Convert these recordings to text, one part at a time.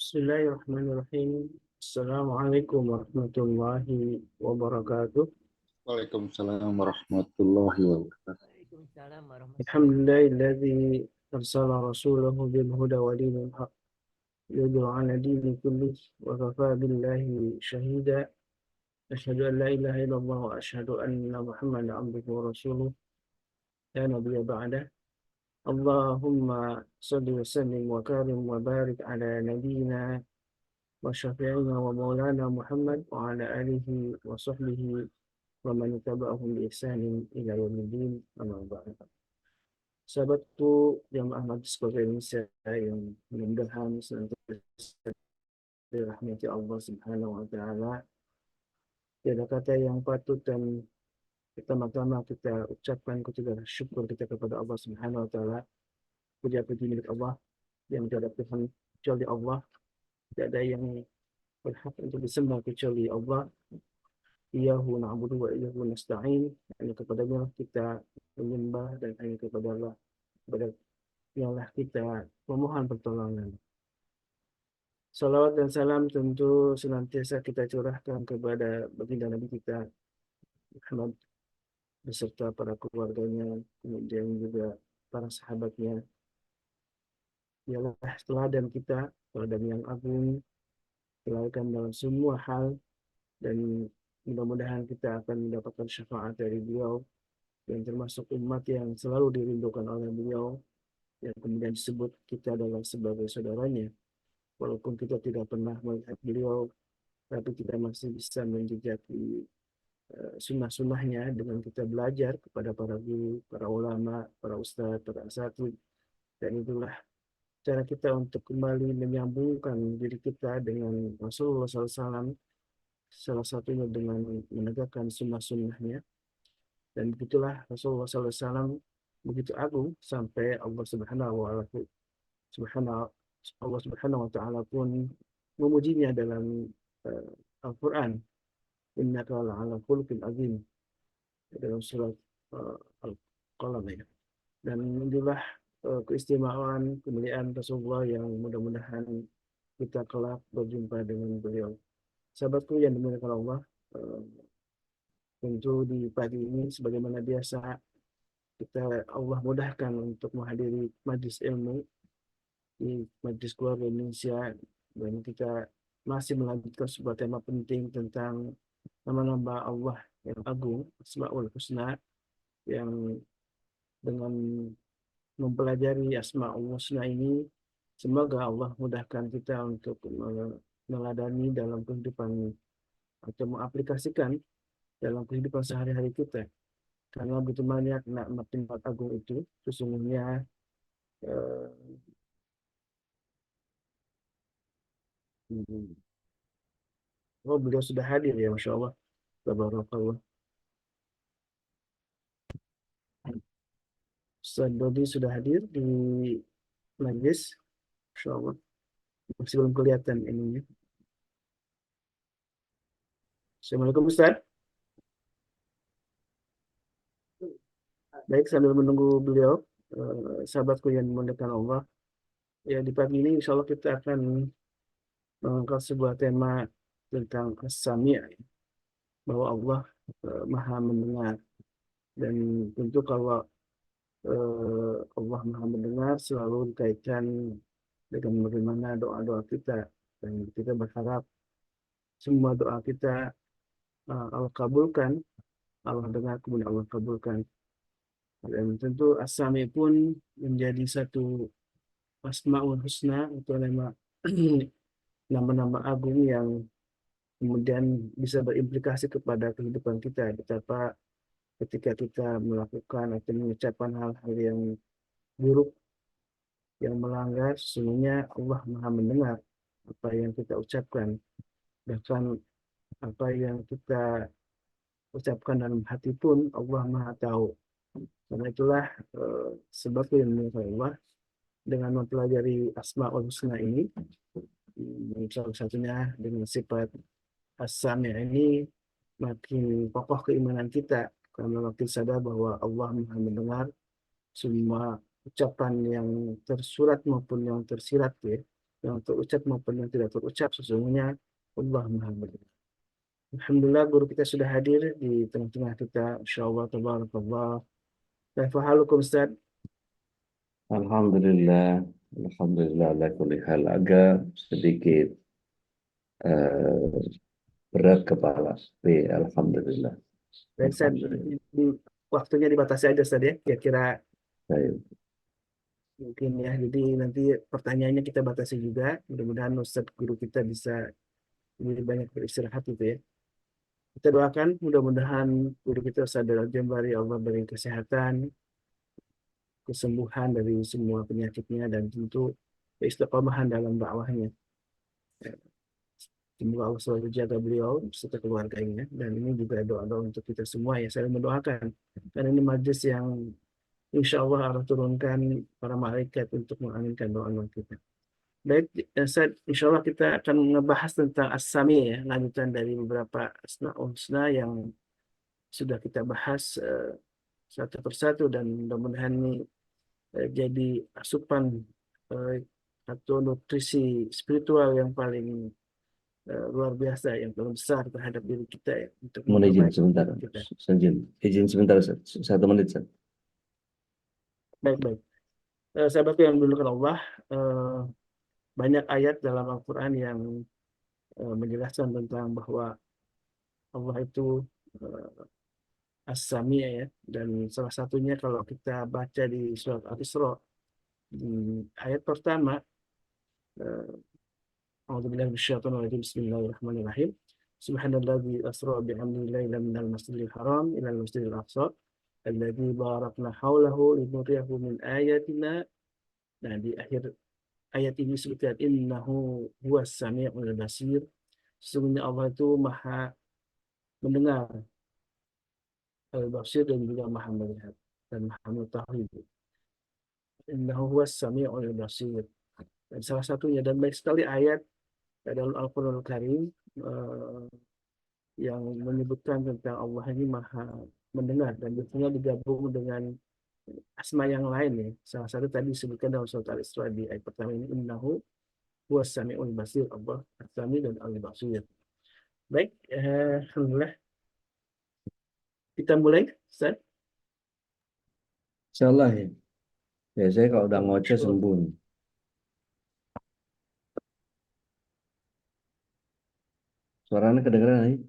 Bismillahirrahmanirrahim. Assalamualaikum warahmatullahi wabarakatuh. Waalaikumsalam warahmatullahi wabarakatuh. Waalaikumsalam warahmatullahi wabarakatuh. Alhamdulillahilladzi arsala rasulahu bil huda wa dinil haq yudhhiru 'ala dini kullih wa kafaa billahi shahida. Asyhadu an la ilaha illallah wa asyhadu anna Muhammadan 'abduhu wa rasuluh. La nabiyya ba'dah. Allahumma shalli wa sallim wa karim wa barik ala nabiyyina wa syafi'ina wa maulana Muhammad wa ala alihi wa sahbihi wa man tabi'ahum bi ihsanin ila yaumiddin, amma ba'd. Sahabatku jamaah Majlis Keluarga Indonesia yang mudah-mudahan senantiasa dirahmati Allah Subhanahu wa taala. Tiada kata yang patut dan pertama-tama kita ucapkan ketika syukur kita kepada Allah Subhanahu wa taala. Puji-puji milik Allah yang tidak ada Tuhan kecuali Allah. Tidak ada yang berhak untuk disembah kecuali Allah. Iyyahu na'budu wa iyyahu nasta'in. Hanya kepadanya kita menyembah dan hanya kepada Allah ialah kita memohon pertolongan. Salawat dan salam tentu senantiasa kita curahkan kepada baginda Nabi kita Muhammad beserta para keluarganya, kemudian juga para sahabatnya. Ialah teladan kita, teladan yang agung, teladan dalam semua hal, dan mudah-mudahan kita akan mendapatkan syafaat dari beliau yang termasuk umat yang selalu dirindukan oleh beliau, yang kemudian disebut kita adalah sebagai saudaranya. Walaupun kita tidak pernah melihat beliau, tapi kita masih bisa menjejaki sunnah-sunnahnya dengan kita belajar kepada para guru, para ulama, para ustadz, para asatidz. Dan itulah cara kita untuk kembali menyambungkan diri kita dengan Rasulullah SAW, salah satunya dengan menegakkan sunnah-sunnahnya. Dan begitulah Rasulullah SAW begitu agung sampai Allah Subhanahu wa taala pun memujinya dalam Al-Qur'an. Innaka la'ala khuluqin azim, dalam surat Al-Qalam ya. Dan inilah keistimewaan kemuliaan Rasulullah yang mudah-mudahan kita kelak berjumpa dengan beliau. Sahabatku yang dimuliakan Allah, tentu di pagi ini sebagaimana biasa kita Allah mudahkan untuk menghadiri majlis ilmu di Majlis Keluarga Indonesia, dan kita masih melanjutkan sebuah tema penting tentang nama-nama Allah yang agung, Asmaul Husna, yang dengan mempelajari Asmaul Husna ini semoga Allah mudahkan kita untuk meneladani dalam kehidupan atau mengaplikasikan dalam kehidupan sehari-hari kita. Karena begitu banyak nikmat agung itu sesungguhnya beliau sudah hadir ya, Masya Allah. Tabarakallah. Ustaz Dodi sudah hadir di majlis, Masya Allah. Masih belum kelihatan ininya. Assalamualaikum Ustaz. Baik, sambil menunggu beliau, sahabatku yang dimuliakan Allah, ya di pagi ini insya Allah kita akan mengangkat sebuah tema tentang as-sami', bahwa Allah maha mendengar. Dan tentu kalau Allah maha mendengar selalu dikaitkan dengan bagaimana doa-doa kita, dan kita berharap semua doa kita Allah kabulkan, Allah dengar kemudian Allah kabulkan. Dan tentu as-sami' pun menjadi satu Asmaul Husna, itu nama-nama agung yang kemudian bisa berimplikasi kepada kehidupan kita. Betapa ketika kita melakukan atau mengucapkan hal-hal yang buruk, yang melanggar, sesungguhnya Allah maha mendengar apa yang kita ucapkan. Bahkan apa yang kita ucapkan dalam hati pun Allah maha tahu. Karena itulah sebabnya Allah dengan mempelajari Asmaul Husna ini, salah satunya dengan sifat as-sami' ini, makin kokoh keimanan kita karena makin sadar bahwa Allah maha mendengar semua ucapan yang tersurat maupun yang tersirat ya. yang terucap maupun yang tidak terucap, sesungguhnya Allah Maha mendengar. Alhamdulillah guru kita sudah hadir di tengah-tengah kita. Insyaallah tabarakallah. Kaifa halukum Ustaz? Alhamdulillah, Alhamdulillah ala kulli hal. Agak sedikit eh, berat kepala, tapi Alhamdulillah, Baik Ustaz, Alhamdulillah. waktunya dibatasi aja Ustaz ya. Kira-kira Baik. mungkin ya. Jadi nanti pertanyaannya kita batasi juga. Mudah-mudahan Ustaz guru kita bisa lebih banyak beristirahat gitu ya. Kita doakan mudah-mudahan guru kita Ustaz Dalal Jambari Allah beri kesehatan, kesembuhan dari semua penyakitnya dan tentu keistiqomahan dalam dakwahnya. Semoga Allah selalu jaga beliau serta keluarganya dan ini juga doa-doa untuk kita semua ya. Saya mendoakan karena ini majlis yang insya Allah Allah turunkan para malaikat untuk mengaminkan doa-doa kita. Baik, Ustaz, insya Allah kita akan ngebahas tentang as-sami ya, lanjutan dari beberapa asmaul husna yang sudah kita bahas satu persatu dan mudah-mudahan ini jadi asupan atau nutrisi spiritual yang paling luar biasa, yang paling besar terhadap diri kita ya, untuk Mohon izin memperbaiki sebentar, diri kita. izin sebentar, 1 menit. Baik-baik. Sahabatku yang dimuliakan Allah, eh, banyak ayat dalam Al-Quran yang menjelaskan tentang bahwa Allah itu As-Sami' ya, dan salah satunya kalau kita baca di surat Al-Isra di ayat pertama, A'udzubillahi minasyaitonir rajim, bismillahirrahmanirrahim. Subhanalladzi asra bi'amri lailan minal masjidil haram ilal masjidil aqsa alladzi barakna haulahu linuriyahu min ayatina. Nah, di akhir ayat ini disebutkan innahu huwas sami'ul basir. Sesungguhnya Allah itu Maha mendengar, al-basir, dan juga Maha melihat dan Maha mengetahui. Innahu huwas sami'ul basir. Dan salah satunya dan baik sekali ayat dalam Al-Qur'anul Karim yang menyebutkan tentang Allah ini Maha mendengar dan biasanya digabung dengan asma yang lain ya. Salah satu tadi disebutkan dalam surat Al-Isra di ayat pertama ini innahu huwas sami'ul basir, Allah as-sami dan al-basir. Baik, alhamdulillah. Kita mulai, Ustaz. Insyaallah ya. Ya, saya kalau udah ngoceh sembunyi. Suaranya kedengeran nih?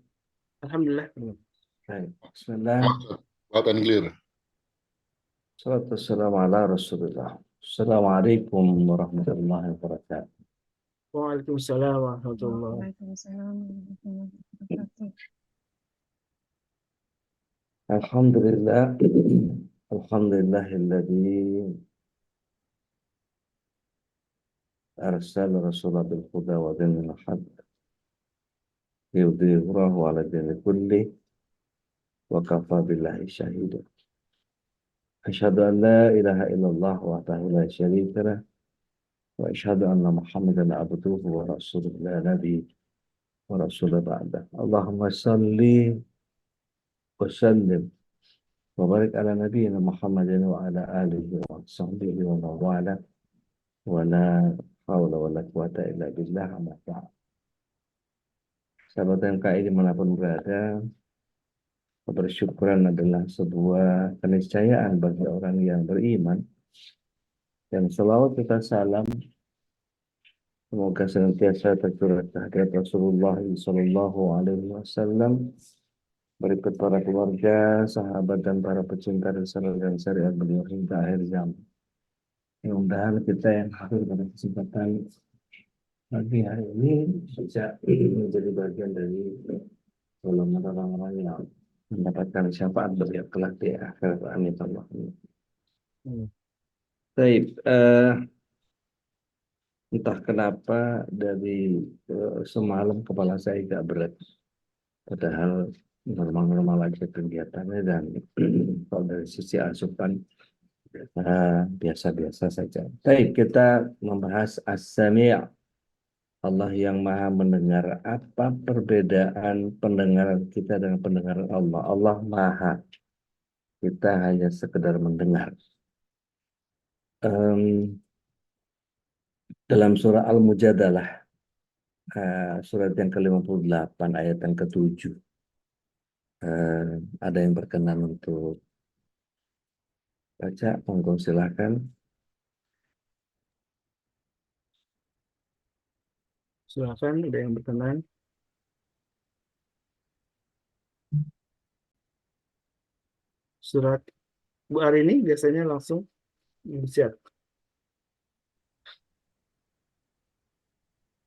Alhamdulillah. Baik. Bismillah. Loud and clear. Salatu wassalamu ala Rasulullah. Assalamualaikum warahmatullahi wabarakatuh. Waalaikumsalam warahmatullahi wabarakatuh. Waalaikumsalam warahmatullahi wabarakatuh. Alhamdulillah. Alhamdulillahilladzi arsala rasulahu bil huda wa dinil haq liyudhhirahu ala dini kulli wa kafa billahi shahida. Asyhadu an la ilaha illallah wahdahu la syarika lah wa asyhadu anna Muhammadan abduhu wa rasuluhu la nabi wa rasulullah ba'da. Allahumma salli wa sallim wa barik ala nabiyyina Muhammadin wa ala alihi wa sahbihi wa man wala wa la haula wa la quwata illa billah amma ba'd. Sahabat MKI dimanapun berada, bersyukuran adalah sebuah keniscayaan bagi orang yang beriman. Dan selawat kita salam semoga senantiasa tercurah kehadirat Rasulullah Sallallahu Alaihi Wasallam, berikut para keluarga, sahabat, dan para pecinta Rasul dan syariat beliau hingga akhir zaman. Mudah-mudahan kita yang hadir pada kesempatan pagi hari ini bisa menjadi bagian dari golongan orang-orang yang mendapatkan syafaat beliau kelak di akhirat. Amin. Baik, entah kenapa dari semalam kepala saya agak berat, padahal normal-normal aja kegiatannya dan kalau dari sisi asupan biasa-biasa saja. Baik, kita membahas as-sami', Allah yang maha mendengar. Apa perbedaan pendengaran kita dengan pendengaran Allah? Allah maha, kita hanya sekedar mendengar. Dalam surah Al-Mujadalah, surat yang ke-58 ayat yang ke-7, ada yang berkenan untuk baca? Monggo silakan. Silakan, ada yang berkenan. Surat Bu Arini biasanya langsung siap.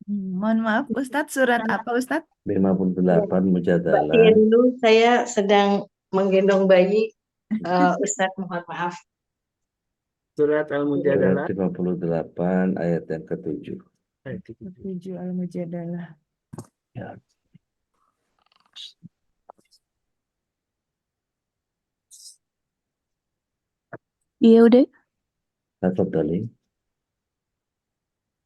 Mohon maaf, Ustadz, surat apa, Ustadz? 58 Mbak Mujadalah. Tia dulu, saya sedang menggendong bayi. Ustadz, mohon maaf. Surat Surat Al-Mujadalah 58 ayat yang ke-7. ayat 7. 7 Al-Mujadalah. Ya. Iya udah, Tafadhali.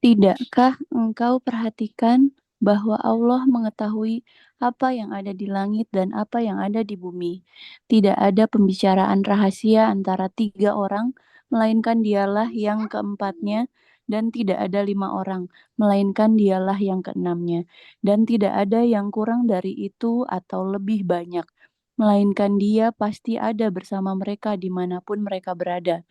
tidakkah engkau perhatikan bahwa Allah mengetahui apa yang ada di langit dan apa yang ada di bumi? Tidak ada pembicaraan rahasia antara 3 orang, melainkan dialah yang keempatnya, dan tidak ada 5 orang, melainkan dialah yang keenamnya, dan tidak ada yang kurang dari itu atau lebih banyak, melainkan dia pasti ada bersama mereka dimanapun mereka berada.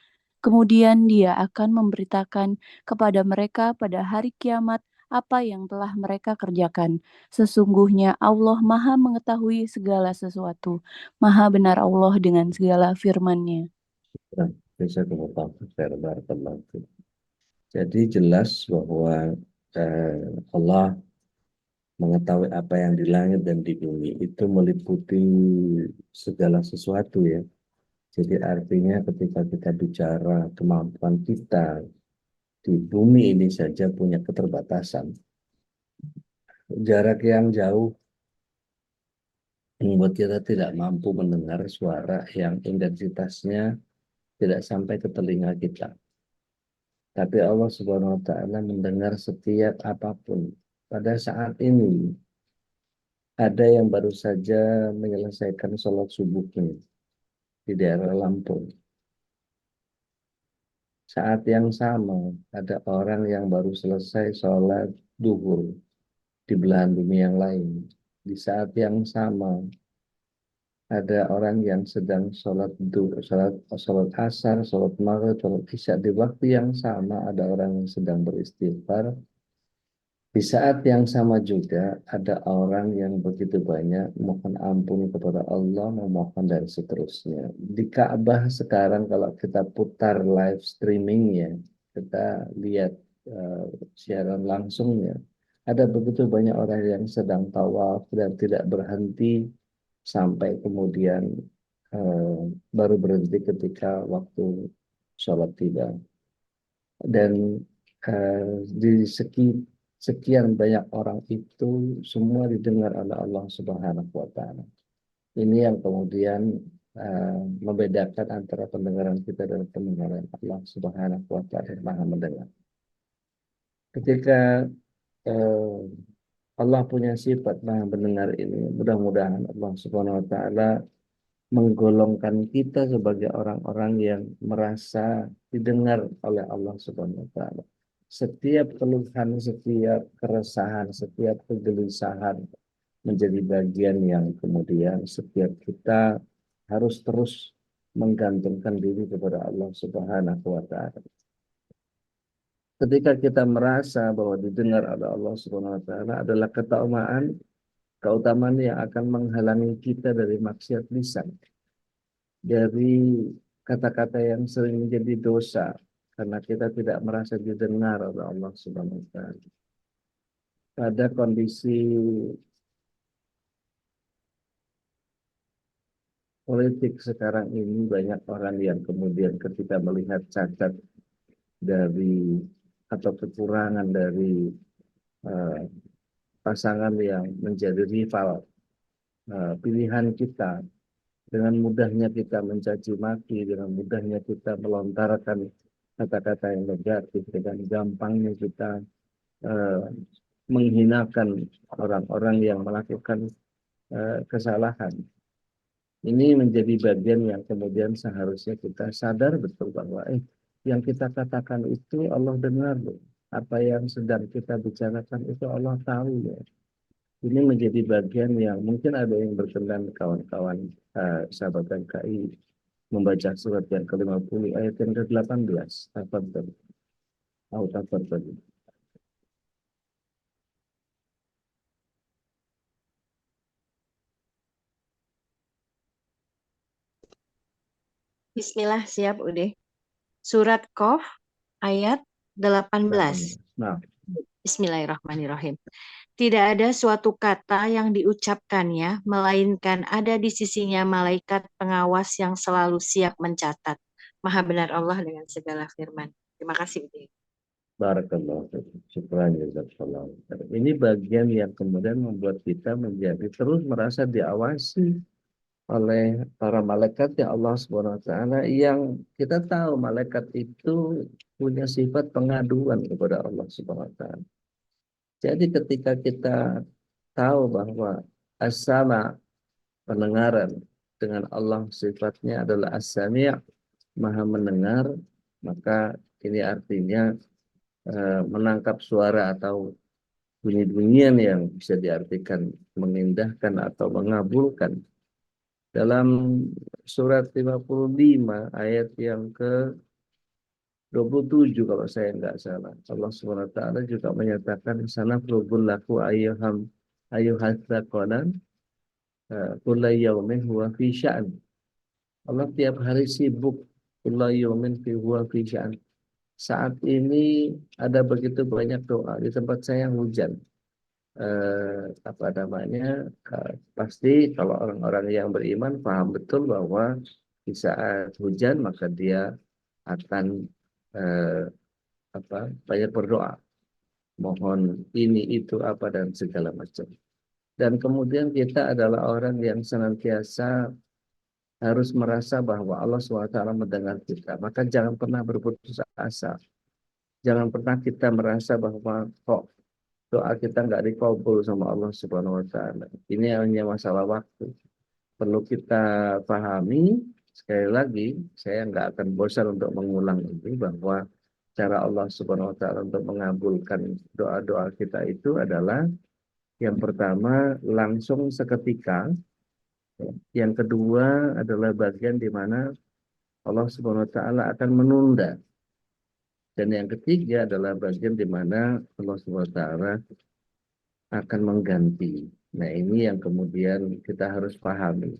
Kemudian dia akan memberitakan kepada mereka pada hari kiamat apa yang telah mereka kerjakan. Sesungguhnya Allah Maha mengetahui segala sesuatu. Maha benar Allah dengan segala firman-Nya. Nah, bisa Barakallahu fiik. Jadi jelas bahwa Allah mengetahui apa yang di langit dan di bumi itu meliputi segala sesuatu ya. Jadi artinya ketika kita bicara kemampuan kita di bumi ini saja punya keterbatasan. Jarak yang jauh membuat kita tidak mampu mendengar suara yang intensitasnya tidak sampai ke telinga kita. Tapi Allah Subhanahu wa taala mendengar setiap apapun. Pada saat ini ada yang baru saja menyelesaikan sholat subuhnya di daerah Lampung. Saat yang sama ada orang yang baru selesai sholat duhur di belahan bumi yang lain. Di saat yang sama ada orang yang sedang sholat asar, sholat maghrib, sholat isya. Di waktu yang sama ada orang yang sedang beristighfar. Di saat yang sama juga ada orang yang begitu banyak mohon ampun kepada Allah, memohon dan seterusnya. Di Ka'bah sekarang kalau kita putar live streamingnya, kita lihat siaran langsungnya, ada begitu banyak orang yang sedang tawaf dan tidak berhenti sampai kemudian baru berhenti ketika waktu sholat tiba. Dan di sekian banyak orang itu semua didengar oleh Allah Subhanahu wa taala. Ini yang kemudian membedakan antara pendengaran kita dan pendengaran Allah Subhanahu wa taala yang Maha mendengar. Ketika Allah punya sifat Maha mendengar ini, mudah-mudahan Allah Subhanahu wa taala menggolongkan kita sebagai orang-orang yang merasa didengar oleh Allah Subhanahu wa taala. Setiap keluhan, setiap keresahan, setiap kegelisahan menjadi bagian yang kemudian setiap kita harus terus menggantungkan diri kepada Allah Subhanahu wa taala. Ketika kita merasa bahwa didengar oleh Allah Subhanahu wa taala adalah keutamaan yang akan menghalangi kita dari maksiat lisan, dari kata-kata yang sering menjadi dosa karena kita tidak merasa didengar oleh Allah Subhanahu wa taala. Pada kondisi politik sekarang ini banyak orang yang kemudian ketika melihat cacat dari atau kekurangan dari pasangan yang menjadi rival pilihan kita, dengan mudahnya kita mencaci maki, dengan mudahnya kita melontarkan kata-kata yang negatif, dengan gampangnya kita menghinakan orang-orang yang melakukan kesalahan. Ini menjadi bagian yang kemudian seharusnya kita sadar betul bahwa yang kita katakan itu Allah dengar loh. apa yang sedang kita bicarakan itu Allah tahu ya. Ini menjadi bagian yang mungkin ada yang berkenan kawan-kawan sahabat MKI membaca surat yang ke-50 ayat yang ke-18. Tafadhol. Tafadhol. Bismillah, siap udah. Surat Qaf ayat 18. Nah, Bismillahirrahmanirrahim. Tidak ada suatu kata yang diucapkannya, melainkan ada di sisinya malaikat pengawas yang selalu siap mencatat. Maha benar Allah dengan segala firman. Terima kasih. Ude. barakallahu fiikum. Syukran jazakallahu khairan. Ini bagian yang kemudian membuat kita menjadi terus merasa diawasi oleh para malaikat ya Allah Subhanahu wa taala, yang kita tahu malaikat itu punya sifat pengaduan kepada Allah Subhanahu wa taala. Jadi ketika kita tahu bahwa as-sama, pendengaran, dengan Allah sifatnya adalah as-sami', maha mendengar, maka ini artinya menangkap suara atau bunyi-bunyian yang bisa diartikan mengindahkan atau mengabulkan. Dalam surat 55 ayat yang ke-27 kalau saya nggak salah, Allah SWT juga menyatakan sana laku ayyuhatsaqalan kulla yaumin huwa fi sya'an. Allah tiap hari sibuk, kulla yaumin huwa fi sya'an. Saat ini ada begitu banyak doa di tempat saya hujan. Apa namanya, pasti kalau orang-orang yang beriman paham betul bahwa di saat hujan maka dia akan banyak berdoa, mohon ini itu apa dan segala macam. Dan kemudian kita adalah orang yang senantiasa harus merasa bahwa Allah SWT mendengar kita, maka jangan pernah berputus asa. Jangan pernah kita merasa bahwa kok doa kita nggak dikabul sama Allah Subhanahu wa taala. Ini hanya masalah waktu. Perlu kita pahami, sekali lagi saya nggak akan bosan untuk mengulang ini, bahwa cara Allah Subhanahu wa taala untuk mengabulkan doa-doa kita itu adalah yang pertama langsung seketika, yang kedua adalah bagian di mana Allah Subhanahu wa taala akan menunda. Dan yang ketiga adalah bagian di mana Allah SWT akan mengganti. Nah, ini yang kemudian kita harus pahami.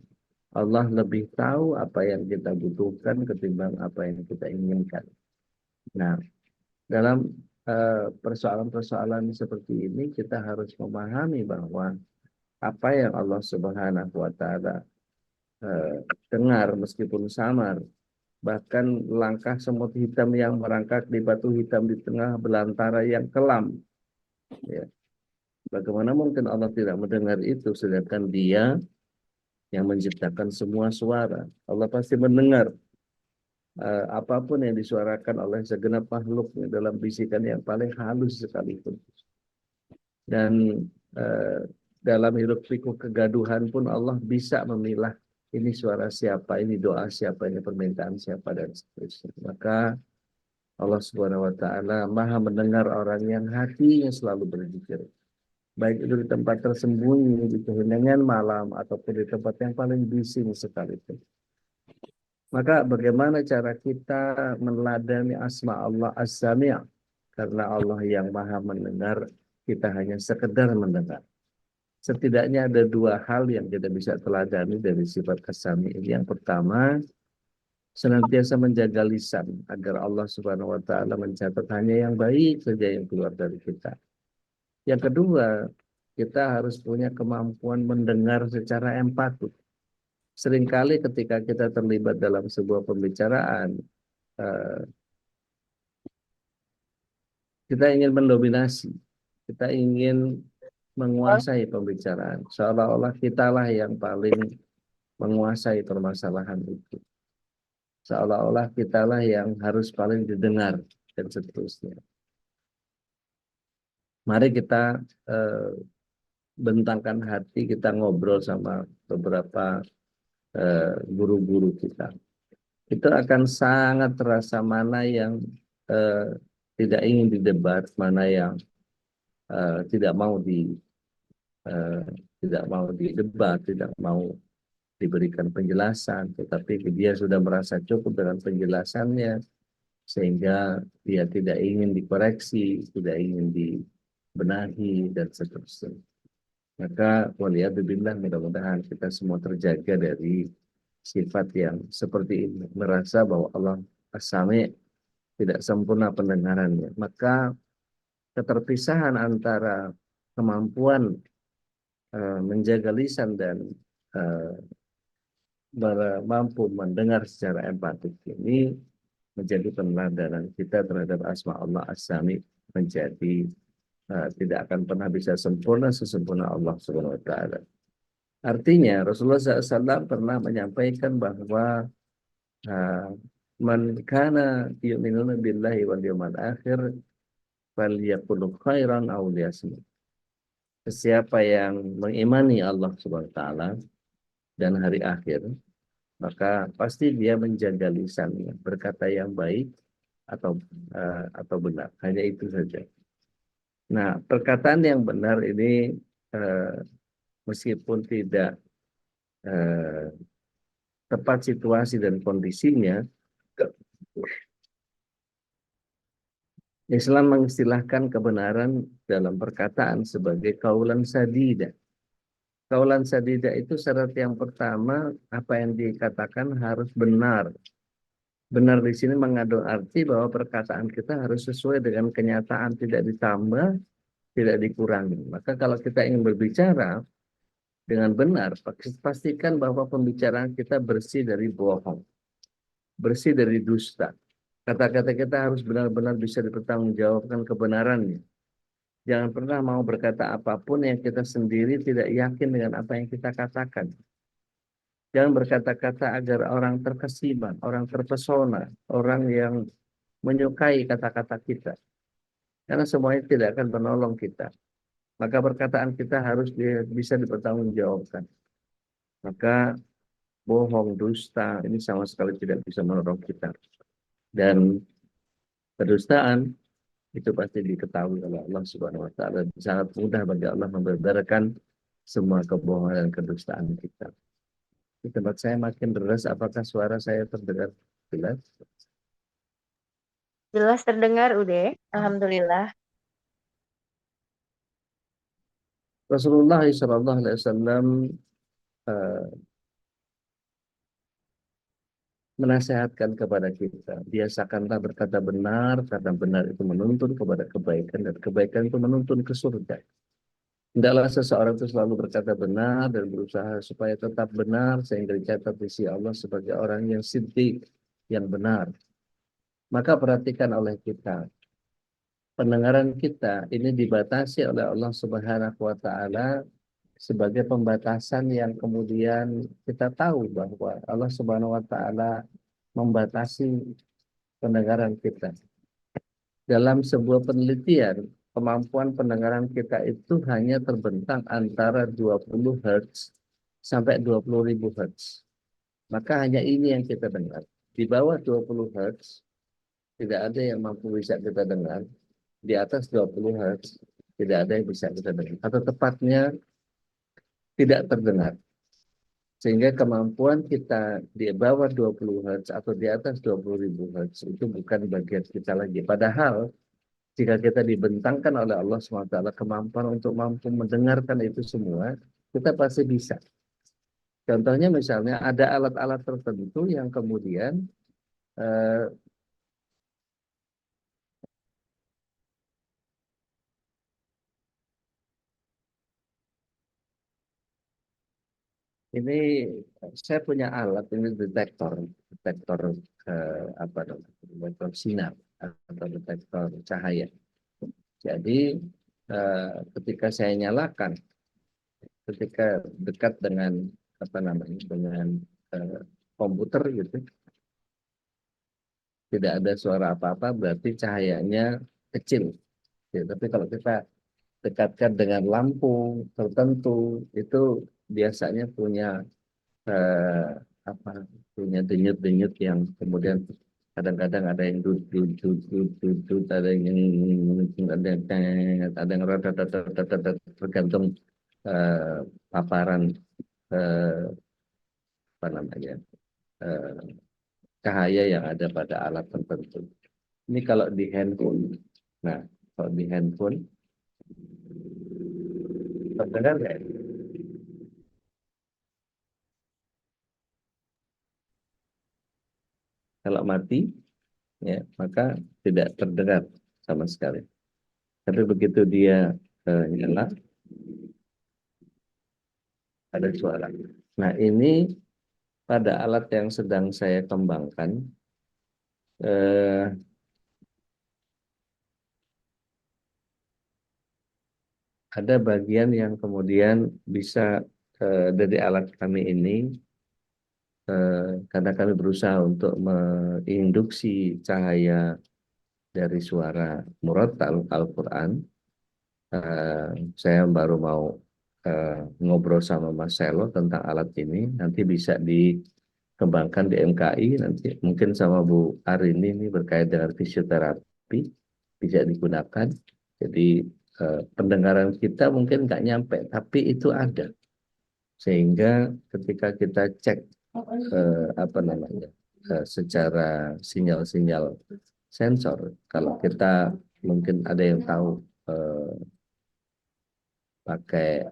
Allah lebih tahu apa yang kita butuhkan ketimbang apa yang kita inginkan. Nah, dalam persoalan-persoalan seperti ini kita harus memahami bahwa apa yang Allah Subhanahu wa taala dengar meskipun samar, bahkan langkah semut hitam yang merangkak di batu hitam di tengah belantara yang kelam. Ya. Bagaimana mungkin Allah tidak mendengar itu, sedangkan Dia yang menciptakan semua suara. Allah pasti mendengar apapun yang disuarakan oleh segenap makhluknya dalam bisikan yang paling halus sekalipun. Dan dalam hiruk pikuk kegaduhan pun Allah bisa memilah, ini suara siapa, ini doa siapa, ini permintaan siapa, dan seterusnya. Maka Allah Subhanahu wa taala Maha mendengar orang yang hatinya selalu berzikir. Baik itu di tempat tersembunyi, di keheningan malam, ataupun di tempat yang paling bising sekalipun. Maka bagaimana cara kita meneladani asma Allah As-Sami'? Karena Allah yang Maha mendengar, kita hanya sekedar mendengar. Setidaknya ada dua hal yang kita bisa teladani dari sifat As-Sami' ini. Yang pertama, senantiasa menjaga lisan agar Allah Subhanahu wa taala mencatat hanya yang baik saja yang keluar dari kita. Yang kedua, kita harus punya kemampuan mendengar secara empatik. Seringkali ketika kita terlibat dalam sebuah pembicaraan, kita ingin mendominasi, kita ingin menguasai pembicaraan, seolah-olah kitalah yang paling menguasai permasalahan itu, seolah-olah kitalah yang harus paling didengar, dan seterusnya. Mari kita bentangkan hati, kita ngobrol sama beberapa guru-guru kita. Itu akan sangat terasa mana yang tidak ingin didebat, mana yang tidak mau tidak mau didebat, tidak mau diberikan penjelasan, tetapi dia sudah merasa cukup dengan penjelasannya, sehingga dia tidak ingin dikoreksi, tidak ingin dibenahi, dan seterusnya. Maka waliyadzubillah, mudah-mudahan kita semua terjaga dari sifat yang seperti ini, merasa bahwa Allah As-Sami' tidak sempurna pendengarannya. Maka keterpisahan antara kemampuan menjaga lisan dan mampu mendengar secara empatik ini menjadi peneladanan kita terhadap asma Allah As-Sami, menjadi tidak akan pernah bisa sempurna sesempurna Allah Subhanahu wa Ta'ala. Artinya Rasulullah SAW pernah menyampaikan bahwa man kana yu'minuna billahi wal yawmal akhir falyaqul khairan aw liyasmut. Siapa yang mengimani Allah Subhanahu wa Ta'ala dan hari akhir, maka pasti dia menjaga lisannya, berkata yang baik atau benar. Hanya itu saja. Nah, perkataan yang benar ini meskipun tidak tepat situasi dan kondisinya, Islam mengistilahkan kebenaran dalam perkataan sebagai kaulan sadida. Kaulan sadida itu syarat yang pertama, apa yang dikatakan harus benar. Benar di sini mengandung arti bahwa perkataan kita harus sesuai dengan kenyataan, tidak ditambah, tidak dikurangi. Maka kalau kita ingin berbicara dengan benar, pastikan bahwa pembicaraan kita bersih dari bohong, bersih dari dusta. Kata-kata kita harus benar-benar bisa dipertanggungjawabkan kebenarannya. Jangan pernah mau berkata apapun yang kita sendiri tidak yakin dengan apa yang kita katakan. Jangan berkata-kata agar orang terkesima, orang terpesona, orang yang menyukai kata-kata kita. Karena semuanya tidak akan menolong kita. Maka perkataan kita harus bisa dipertanggungjawabkan. Maka bohong, dusta, ini sama sekali tidak bisa menolong kita. Dan kedustaan itu pasti diketahui oleh Allah Subhanahu wa Ta'ala. Sangat mudah bagi Allah membeberkan semua kebohongan dan kedustaan kita. Di tempat saya makin deras, apakah suara saya terdengar jelas? Jelas terdengar, Ude. Alhamdulillah. Rasulullah SAW menasehatkan kepada kita, biasakanlah berkata benar, karena benar itu menuntun kepada kebaikan, dan kebaikan itu menuntun ke surga. Hendaklah seseorang itu selalu berkata benar dan berusaha supaya tetap benar, sehingga dicatat di sisi Allah sebagai orang yang siddiq, yang benar. Maka perhatikan oleh kita, pendengaran kita ini dibatasi oleh Allah Subhanahu wa Ta'ala sebagai pembatasan yang kemudian kita tahu bahwa Allah Subhanahu wa Ta'ala membatasi pendengaran kita. Dalam sebuah penelitian, kemampuan pendengaran kita itu hanya terbentang antara 20 Hz sampai 20.000 Hz. Maka hanya ini yang kita dengar. Di bawah 20 Hz, tidak ada yang mampu bisa kita dengar. Di atas 20 Hz, tidak ada yang bisa kita dengar. Atau tepatnya, tidak terdengar. Sehingga kemampuan kita di bawah 20 Hz atau di atas 20.000 Hz itu bukan bagian kita lagi. Padahal, jika kita dibentangkan oleh Allah SWT kemampuan untuk mampu mendengarkan itu semua, kita pasti bisa. Contohnya misalnya ada alat-alat tertentu yang kemudian ini saya punya alat, ini detektor apa namanya, detektor sinar atau detektor cahaya. Jadi ketika saya nyalakan, ketika dekat dengan apa namanya, dengan komputer gitu, tidak ada suara apa-apa, berarti cahayanya kecil. Ya, tapi kalau kita dekatkan dengan lampu tertentu, itu biasanya punya punya denyut-denyut yang kemudian Kadang-kadang ada yang duduk, ada yang ada yang rada tergantung paparan apa namanya eh, cahaya yang ada pada alat tertentu. Ini kalau di handphone, nah kalau di handphone terdengar nggak? Kalau mati, ya maka tidak terdengar sama sekali. Tapi begitu dia nyala, ada suara. Nah ini pada alat yang sedang saya kembangkan, eh, ada bagian yang kemudian bisa dari alat kami ini, karena kami berusaha untuk menginduksi cahaya dari suara murattal Al-Quran. Saya baru mau ngobrol sama Mas Selo tentang alat ini, nanti bisa dikembangkan di MKI, nanti mungkin sama Bu Arini ini berkait dengan fisioterapi, bisa digunakan. Jadi pendengaran kita mungkin nggak nyampe, tapi itu ada. Sehingga ketika kita cek apa namanya secara sinyal-sinyal sensor, kalau kita mungkin ada yang tahu pakai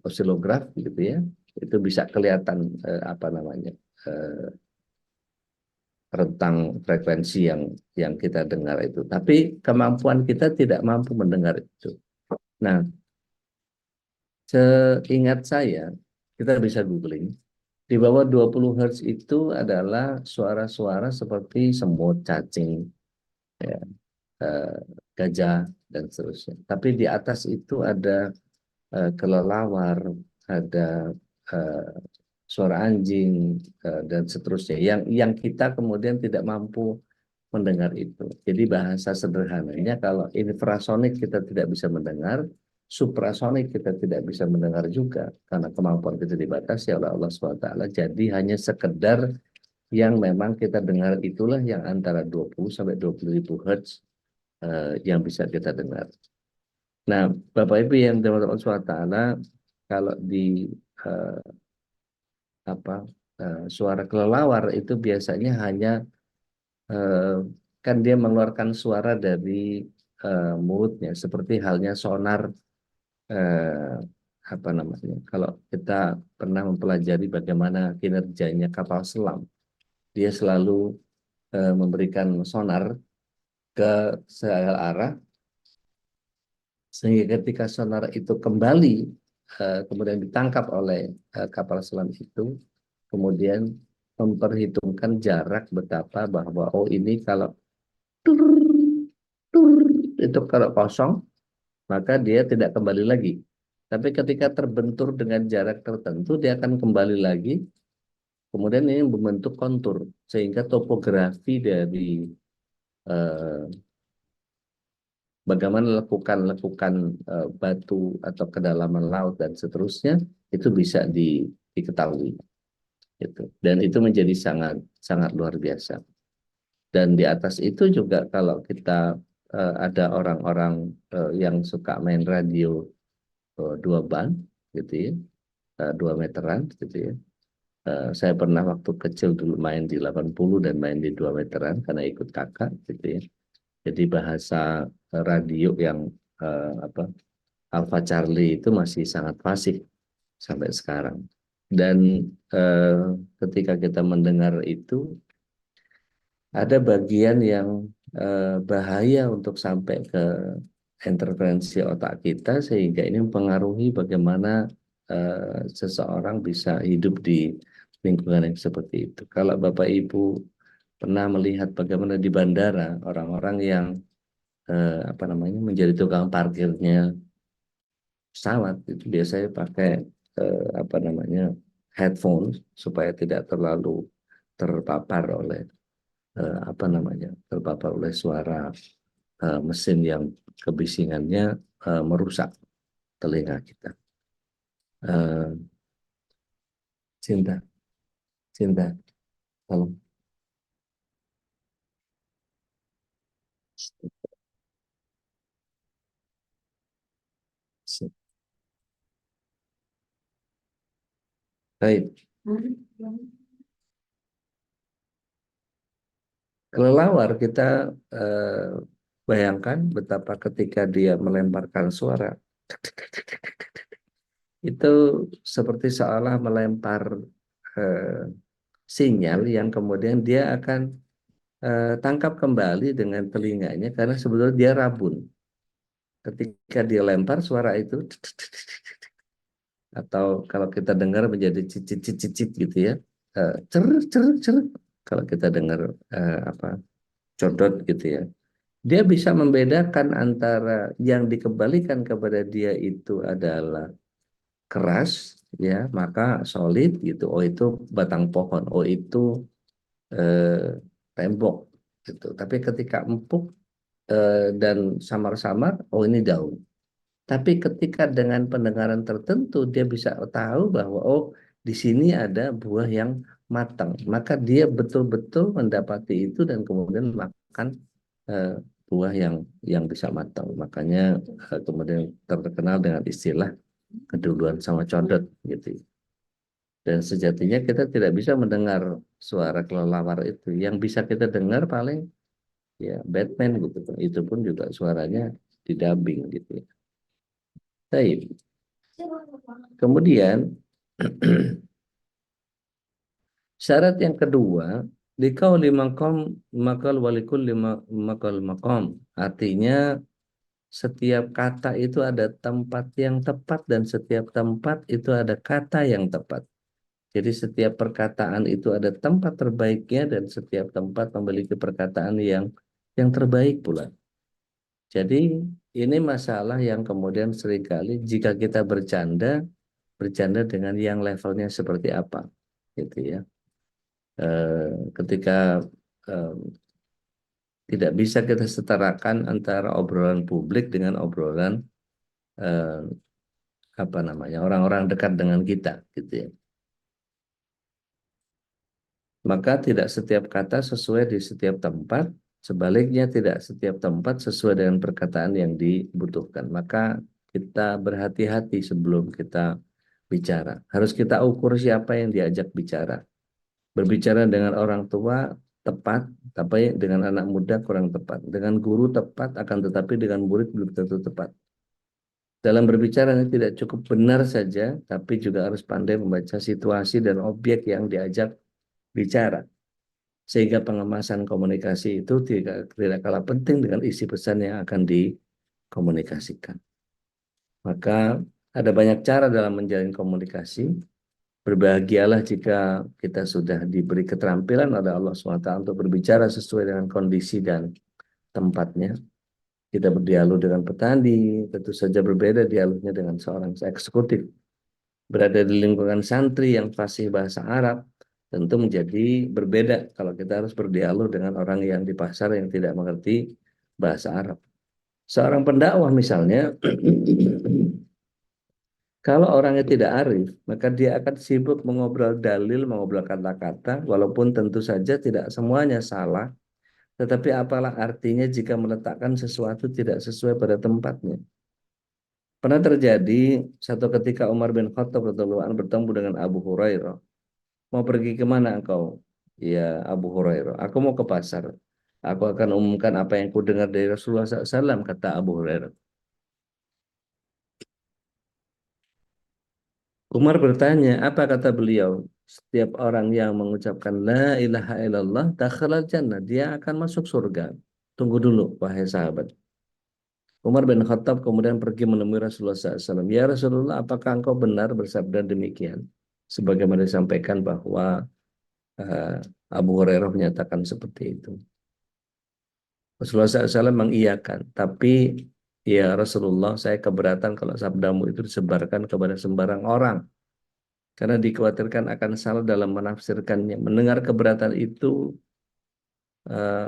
osilograf gitu ya, itu bisa kelihatan apa namanya rentang frekuensi yang kita dengar itu. Tapi kemampuan kita tidak mampu mendengar itu. Nah, seingat saya, kita bisa googling, di bawah 20 Hz itu adalah suara-suara seperti semut, cacing, ya, eh, gajah, dan seterusnya. Tapi di atas itu ada kelelawar, ada eh, suara anjing, dan seterusnya. Yang kita kemudian tidak mampu mendengar itu. Jadi bahasa sederhananya, kalau infrasonik kita tidak bisa mendengar, suprasonik kita tidak bisa mendengar juga, karena kemampuan kita dibatasi oleh Allah SWT. Jadi hanya sekedar yang memang kita dengar itulah yang antara 20 sampai 20 ribu Hertz yang bisa kita dengar. Nah, Bapak Ibu yang dirahmati Allah SWT, kalau di eh, suara kelelawar itu biasanya hanya kan dia mengeluarkan suara dari mulutnya, seperti halnya sonar eh, apa namanya. Kalau kita pernah mempelajari bagaimana kinerjanya kapal selam, dia selalu memberikan sonar ke segala arah, sehingga ketika sonar itu kembali kemudian ditangkap oleh kapal selam itu, kemudian memperhitungkan jarak betapa bahwa oh ini kalau tur, tur, itu kalau kosong maka dia tidak kembali lagi. Tapi ketika terbentur dengan jarak tertentu dia akan kembali lagi. Kemudian ini membentuk kontur sehingga topografi dari eh, bagaimana lekukan-lekukan batu atau kedalaman laut dan seterusnya itu bisa diketahui. Gitu. Dan itu menjadi sangat sangat luar biasa. Dan di atas itu juga kalau kita ada orang-orang yang suka main radio 2 ban, gitu ya, 2 meteran, gitu ya. Saya pernah waktu kecil dulu main di 80 dan main di 2 meteran karena ikut kakak, gitu ya. Jadi bahasa radio yang apa Alpha Charlie itu masih sangat fasih sampai sekarang. Dan eh, ketika kita mendengar itu, ada bagian yang bahaya untuk sampai ke intervensi otak kita, sehingga ini mempengaruhi bagaimana seseorang bisa hidup di lingkungan yang seperti itu. Kalau Bapak Ibu pernah melihat bagaimana di bandara orang-orang yang apa namanya menjadi tukang parkirnya pesawat itu biasanya pakai apa namanya headphone supaya tidak terlalu terpapar oleh apa namanya terpapar oleh suara mesin yang kebisingannya merusak telinga kita. Cinta, cinta, tolong. Baik. Kelelawar kita bayangkan betapa ketika dia melemparkan suara itu seperti seolah melempar eh, sinyal yang kemudian dia akan tangkap kembali dengan telinganya karena sebetulnya dia rabun. Ketika dia lempar suara itu atau kalau kita dengar menjadi cicit-cicit gitu ya, cer cer cer. Kalau kita dengar apa codot gitu ya, dia bisa membedakan antara yang dikembalikan kepada dia itu adalah keras ya, maka solid gitu. Oh itu batang pohon, oh itu tembok gitu. Tapi ketika empuk dan samar-samar, oh ini daun. Tapi ketika dengan pendengaran tertentu dia bisa tahu bahwa oh di sini ada buah yang matang. Maka dia betul-betul mendapati itu dan kemudian makan eh, buah yang bisa matang. Makanya kemudian terkenal dengan istilah keduluan sama codot gitu. Dan sejatinya kita tidak bisa mendengar suara kelelawar itu. Yang bisa kita dengar paling ya Batman gitu. Itu pun juga suaranya didubbing gitu ya. Baik. Kemudian syarat yang kedua dikau lima kom makal walikul lima makal makom. Artinya setiap kata itu ada tempat yang tepat dan setiap tempat itu ada kata yang tepat. Jadi setiap perkataan itu ada tempat terbaiknya dan setiap tempat memiliki perkataan yang terbaik pula. Jadi ini masalah yang kemudian seringkali jika kita bercanda dengan yang levelnya seperti apa, gitu ya. Ketika tidak bisa kita setarakan antara obrolan publik dengan obrolan apa namanya orang-orang dekat dengan kita, gitu ya. Maka tidak setiap kata sesuai di setiap tempat, sebaliknya tidak setiap tempat sesuai dengan perkataan yang dibutuhkan. Maka kita berhati-hati sebelum kita bicara. Harus kita ukur siapa yang diajak bicara. Berbicara dengan orang tua tepat, tapi dengan anak muda kurang tepat. Dengan guru tepat, akan tetapi dengan murid belum tentu tepat. Dalam berbicara ini tidak cukup benar saja, tapi juga harus pandai membaca situasi dan objek yang diajak bicara. Sehingga pengemasan komunikasi itu tidak kalah penting dengan isi pesan yang akan dikomunikasikan. Maka ada banyak cara dalam menjalin komunikasi. Berbahagialah jika kita sudah diberi keterampilan oleh Allah SWT untuk berbicara sesuai dengan kondisi dan tempatnya. Kita berdialog dengan petani, tentu saja berbeda dialognya dengan seorang eksekutif. Berada di lingkungan santri yang fasih bahasa Arab, tentu menjadi berbeda kalau kita harus berdialog dengan orang yang di pasar yang tidak mengerti bahasa Arab. Seorang pendakwah misalnya, kalau orangnya tidak arif, maka dia akan sibuk mengobrol dalil, mengobrol kata-kata, walaupun tentu saja tidak semuanya salah, tetapi apalah artinya jika meletakkan sesuatu tidak sesuai pada tempatnya. Pernah terjadi satu ketika Umar bin Khattab radhiyallahu anhu bertemu dengan Abu Hurairah. Mau pergi kemana engkau? Ya Abu Hurairah, aku mau ke pasar. Aku akan umumkan apa yang kudengar dari Rasulullah SAW, kata Abu Hurairah. Umar bertanya, apa kata beliau? Setiap orang yang mengucapkan la ilaha illallah dakhalal jannah, dia akan masuk surga. Tunggu dulu, wahai sahabat. Umar bin Khattab kemudian pergi menemui Rasulullah SAW. Ya Rasulullah, apakah engkau benar bersabda demikian? Sebagaimana disampaikan bahwa Abu Hurairah menyatakan seperti itu. Rasulullah SAW mengiyakan, tapi ya Rasulullah, saya keberatan kalau sabdamu itu disebarkan kepada sembarang orang. Karena dikhawatirkan akan salah dalam menafsirkannya. Mendengar keberatan itu,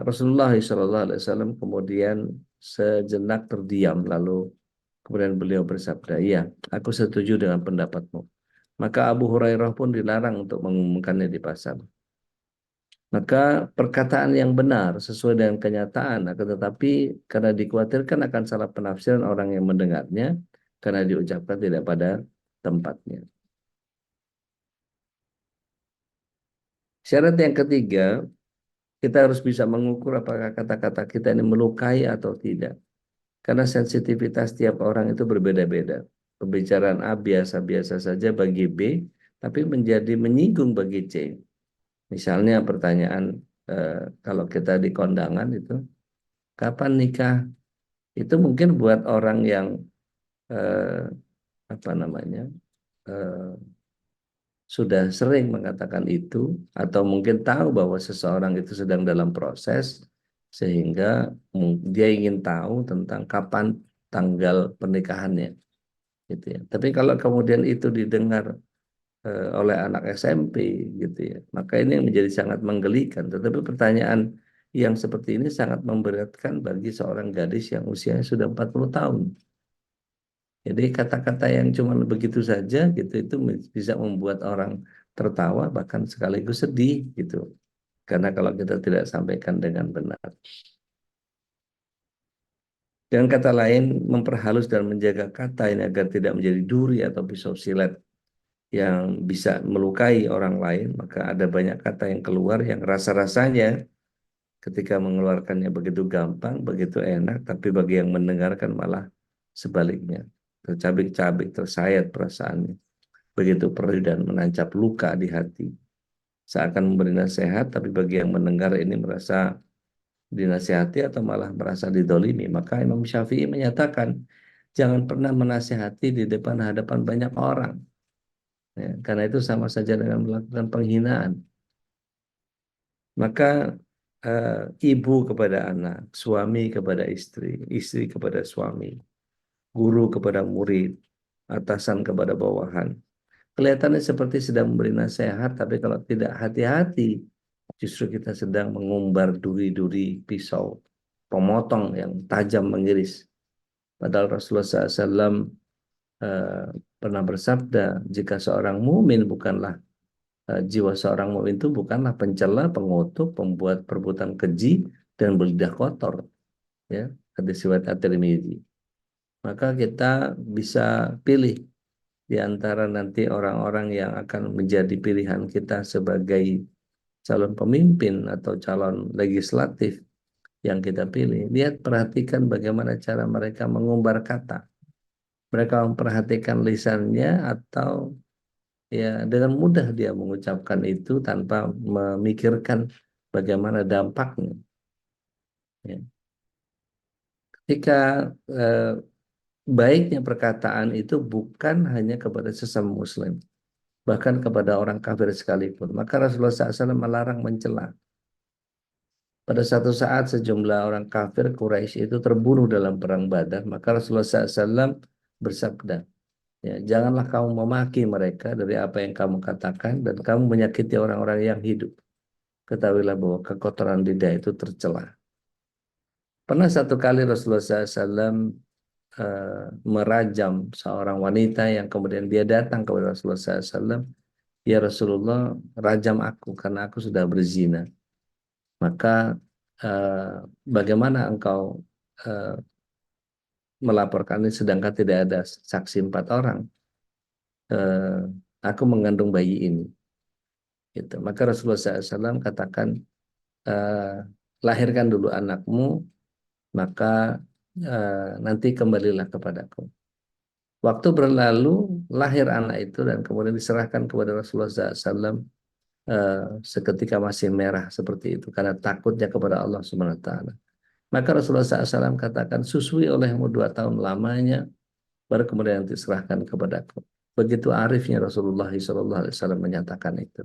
Rasulullah SAW kemudian sejenak terdiam, lalu kemudian beliau bersabda, iya, aku setuju dengan pendapatmu. Maka Abu Hurairah pun dilarang untuk mengumumkannya di pasar. Maka perkataan yang benar sesuai dengan kenyataan, akan tetapi karena dikhawatirkan akan salah penafsiran orang yang mendengarnya, karena diucapkan tidak pada tempatnya. Syarat yang ketiga, kita harus bisa mengukur apakah kata-kata kita ini melukai atau tidak. Karena sensitivitas tiap orang itu berbeda-beda. Pembicaraan A biasa-biasa saja bagi B, tapi menjadi menyinggung bagi C. Misalnya pertanyaan kalau kita di kondangan itu, kapan nikah? Itu mungkin buat orang yang eh, apa namanya sudah sering mengatakan itu, atau mungkin tahu bahwa seseorang itu sedang dalam proses, sehingga dia ingin tahu tentang kapan tanggal pernikahannya, gitu ya. Tapi kalau kemudian itu didengar oleh anak SMP, gitu ya, maka ini yang menjadi sangat menggelikan. Tetapi pertanyaan yang seperti ini sangat memberatkan bagi seorang gadis yang usianya sudah 40 tahun. Jadi kata-kata yang cuma begitu saja gitu itu bisa membuat orang tertawa bahkan sekaligus sedih gitu. Karena kalau kita tidak sampaikan dengan benar. Dengan kata lain, memperhalus dan menjaga kata ini agar tidak menjadi duri atau pisau silet yang bisa melukai orang lain, maka ada banyak kata yang keluar yang rasa-rasanya ketika mengeluarkannya begitu gampang, begitu enak, tapi bagi yang mendengarkan malah sebaliknya. Tercabik-cabik, tersayat perasaannya. Begitu perih dan menancap luka di hati. Seakan memberi nasihat, tapi bagi yang mendengar ini merasa dinasihati atau malah merasa didolimi. Maka Imam Syafi'i menyatakan, jangan pernah menasihati di depan hadapan banyak orang. Ya, karena itu sama saja dengan melakukan penghinaan. Maka ibu kepada anak, suami kepada istri, istri kepada suami, guru kepada murid, atasan kepada bawahan. Kelihatannya seperti sedang memberi nasihat, tapi kalau tidak hati-hati, justru kita sedang mengumbar duri-duri pisau pemotong yang tajam mengiris. Padahal Rasulullah SAW pernah bersabda, jika seorang mukmin bukanlah jiwa seorang mukmin itu bukanlah pencela, pengutuk, pembuat perbuatan keji dan berlidah kotor. Ya, hadis riwayat At-Tirmidzi. Maka kita bisa pilih di antara nanti orang-orang yang akan menjadi pilihan kita sebagai calon pemimpin atau calon legislatif yang kita pilih. Lihat, perhatikan bagaimana cara mereka mengumbar kata. Mereka memperhatikan lisannya atau ya dengan mudah dia mengucapkan itu tanpa memikirkan bagaimana dampaknya. Ya. Ketika baiknya perkataan itu bukan hanya kepada sesama muslim, bahkan kepada orang kafir sekalipun. Maka Rasulullah SAW melarang mencela. Pada satu saat sejumlah orang kafir Quraisy itu terbunuh dalam perang Badar, maka Rasulullah SAW bersabda, ya, janganlah kamu memaki mereka dari apa yang kamu katakan dan kamu menyakiti orang-orang yang hidup. Ketahuilah bahwa kekotoran lidah itu tercela. Pernah satu kali Rasulullah SAW merajam seorang wanita yang kemudian dia datang kepada Rasulullah SAW, ya Rasulullah, rajam aku karena aku sudah berzina. Maka bagaimana engkau melaporkan ini sedangkan tidak ada saksi 4 orang? Aku mengandung bayi ini. Gitu. Maka Rasulullah SAW katakan, lahirkan dulu anakmu, maka nanti kembalilah kepadaku. Waktu berlalu, lahir anak itu dan kemudian diserahkan kepada Rasulullah SAW seketika masih merah seperti itu karena takutnya kepada Allah Subhanahu Wa Taala. Maka Rasulullah SAW katakan, susui olehmu 2 tahun lamanya, baru kemudian diserahkan kepadaku. Begitu arifnya Rasulullah SAW menyatakan itu.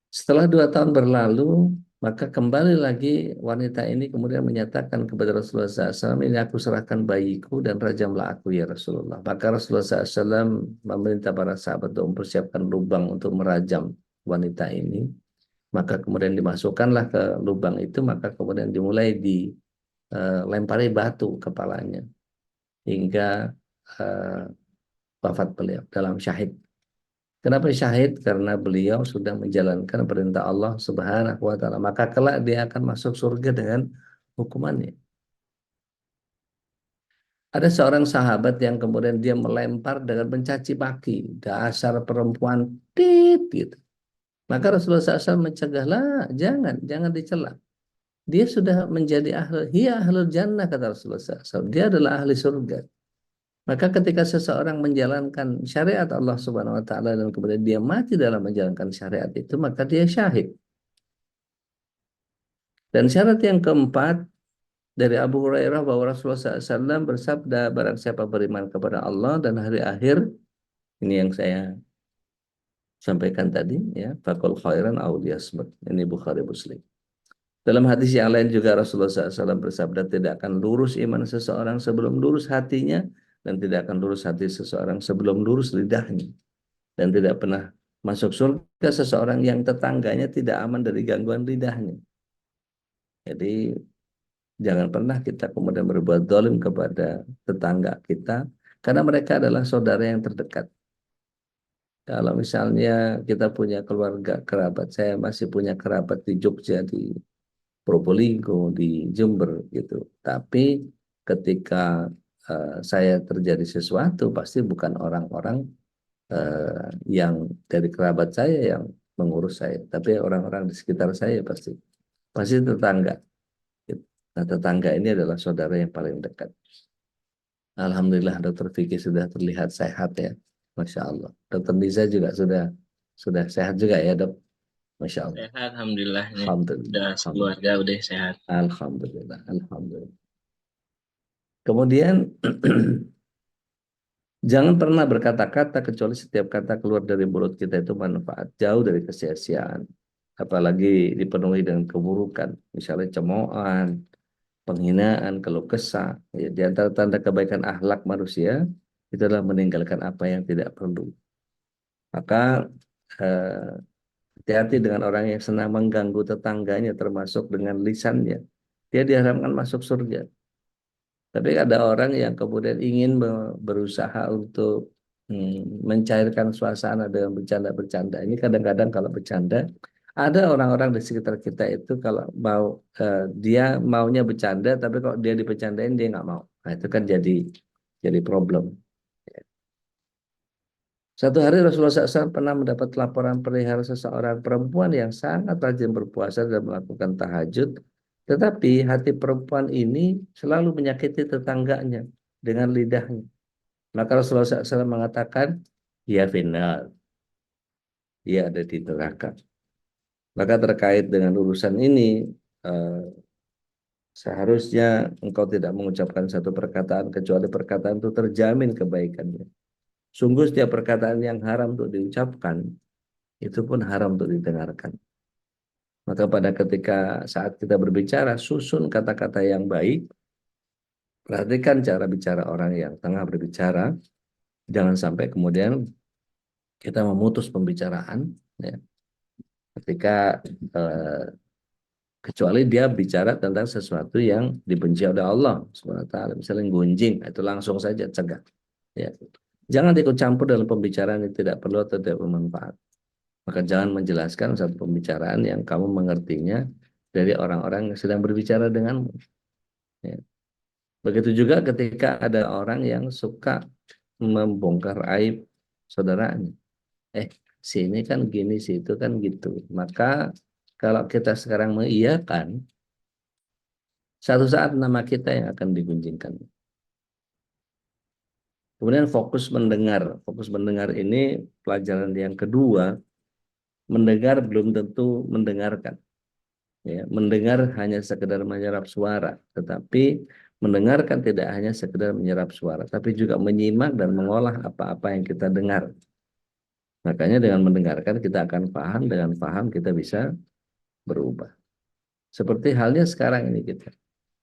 Setelah 2 tahun berlalu, maka kembali lagi wanita ini kemudian menyatakan kepada Rasulullah SAW, ini aku serahkan bayiku dan rajamlah aku ya Rasulullah. Maka Rasulullah SAW memerintah para sahabat untuk mempersiapkan lubang untuk merajam wanita ini. Maka kemudian dimasukkanlah ke lubang itu, maka kemudian dimulai dilempari batu kepalanya hingga wafat beliau dalam syahid. Kenapa syahid? Karena beliau sudah menjalankan perintah Allah Subhanahu wa taala. Maka kelak dia akan masuk surga dengan hukumannya. Ada seorang sahabat yang kemudian dia melempar dengan mencaci maki, dasar perempuan tit gitu. Maka Rasulullah SAW mencegahlah, jangan dicela. Dia sudah menjadi ahlul jannah, kata Rasulullah SAW. Dia adalah ahli surga. Maka ketika seseorang menjalankan syariat Allah Subhanahu wa taala dan kemudian dia mati dalam menjalankan syariat itu, maka dia syahid. Dan syarat yang keempat dari Abu Hurairah bahwa Rasulullah SAW bersabda, barang siapa beriman kepada Allah dan hari akhir, ini yang saya sampaikan tadi, ya, fakul khairan aw liyasmut. Ini Bukhari Muslim. Dalam hadis yang lain juga Rasulullah SAW bersabda, tidak akan lurus iman seseorang sebelum lurus hatinya, dan tidak akan lurus hati seseorang sebelum lurus lidahnya. Dan tidak pernah masuk surga seseorang yang tetangganya tidak aman dari gangguan lidahnya. Jadi jangan pernah kita kemudian berbuat zalim kepada tetangga kita, karena mereka adalah saudara yang terdekat. Kalau misalnya kita punya keluarga kerabat, saya masih punya kerabat di Jogja, di Probolinggo, di Jember gitu. Tapi ketika saya terjadi sesuatu, pasti bukan orang-orang yang dari kerabat saya yang mengurus saya, tapi orang-orang di sekitar saya pasti tetangga. Nah, tetangga ini adalah saudara yang paling dekat. Alhamdulillah Dokter Vicky sudah terlihat sehat ya, Masya Allah. Dokter Niza juga sudah sehat juga ya dok, Masya Allah. Sehat, alhamdulillah. Alhamdulillah. Udah keluarga udah sehat. Alhamdulillah, alhamdulillah. Kemudian jangan pernah berkata-kata kecuali setiap kata keluar dari mulut kita itu manfaat, jauh dari kesia-siaan. Apalagi dipenuhi dengan keburukan, misalnya cemoohan, penghinaan, keluh kesah. Ya, di antara tanda kebaikan akhlak manusia itu adalah meninggalkan apa yang tidak perlu. Maka hati-hati dengan orang yang senang mengganggu tetangganya, termasuk dengan lisannya. Dia diharapkan masuk surga. Tapi ada orang yang kemudian ingin berusaha untuk mencairkan suasana dengan bercanda-bercanda. Ini kadang-kadang kalau bercanda, ada orang-orang di sekitar kita itu kalau mau dia maunya bercanda, tapi kalau dia dibercandain dia nggak mau. Nah itu kan jadi problem. Satu hari Rasulullah SAW pernah mendapat laporan perihal seseorang perempuan yang sangat rajin berpuasa dan melakukan tahajud, tetapi hati perempuan ini selalu menyakiti tetangganya dengan lidahnya. Maka Rasulullah SAW mengatakan, ya final, ia ada di neraka. Maka terkait dengan urusan ini, seharusnya engkau tidak mengucapkan satu perkataan kecuali perkataan itu terjamin kebaikannya. Sungguh setiap perkataan yang haram untuk diucapkan, itu pun haram untuk didengarkan. Maka pada ketika saat kita berbicara, susun kata-kata yang baik, perhatikan cara bicara orang yang tengah berbicara, jangan sampai kemudian kita memutus pembicaraan, ya, ketika kecuali dia bicara tentang sesuatu yang dibenci oleh Allah SWT, misalnya gunjing, itu langsung saja cegah. Ya. Jangan ikut campur dalam pembicaraan yang tidak perlu atau tidak bermanfaat. Maka jangan menjelaskan satu pembicaraan yang kamu mengertinya dari orang-orang yang sedang berbicara denganmu. Ya. Begitu juga ketika ada orang yang suka membongkar aib saudaranya. Si ini kan gini, si itu kan gitu. Maka kalau kita sekarang mengiyakan, satu saat nama kita yang akan digunjingkan. Kemudian fokus mendengar. Fokus mendengar ini pelajaran yang kedua. Mendengar belum tentu mendengarkan. Ya, mendengar hanya sekedar menyerap suara. Tetapi mendengarkan tidak hanya sekedar menyerap suara. Tapi juga menyimak dan mengolah apa-apa yang kita dengar. Makanya dengan mendengarkan kita akan paham. Dengan paham kita bisa berubah. Seperti halnya sekarang ini kita.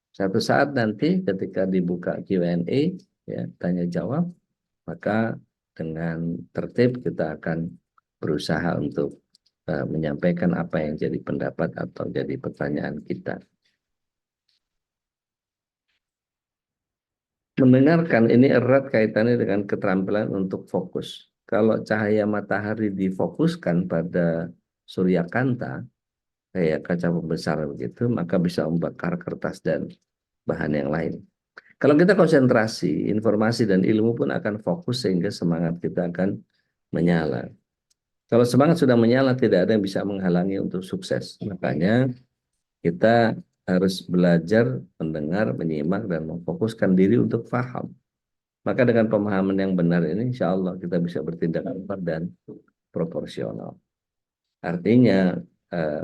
Satu saat nanti ketika dibuka Q&A, ya, tanya jawab, maka dengan tertib kita akan berusaha untuk menyampaikan apa yang jadi pendapat atau jadi pertanyaan kita. Mendengarkan ini erat kaitannya dengan keterampilan untuk fokus. kalau cahaya matahari difokuskan pada surya kanta, kayak kaca pembesar begitu, maka bisa membakar kertas dan bahan yang lain. Kalau kita konsentrasi, informasi dan ilmu pun akan fokus sehingga semangat kita akan menyala. Kalau semangat sudah menyala, tidak ada yang bisa menghalangi untuk sukses. Makanya kita harus belajar, mendengar, menyimak, dan memfokuskan diri untuk paham. Maka dengan pemahaman yang benar ini, insya Allah kita bisa bertindak tepat dan proporsional. Artinya,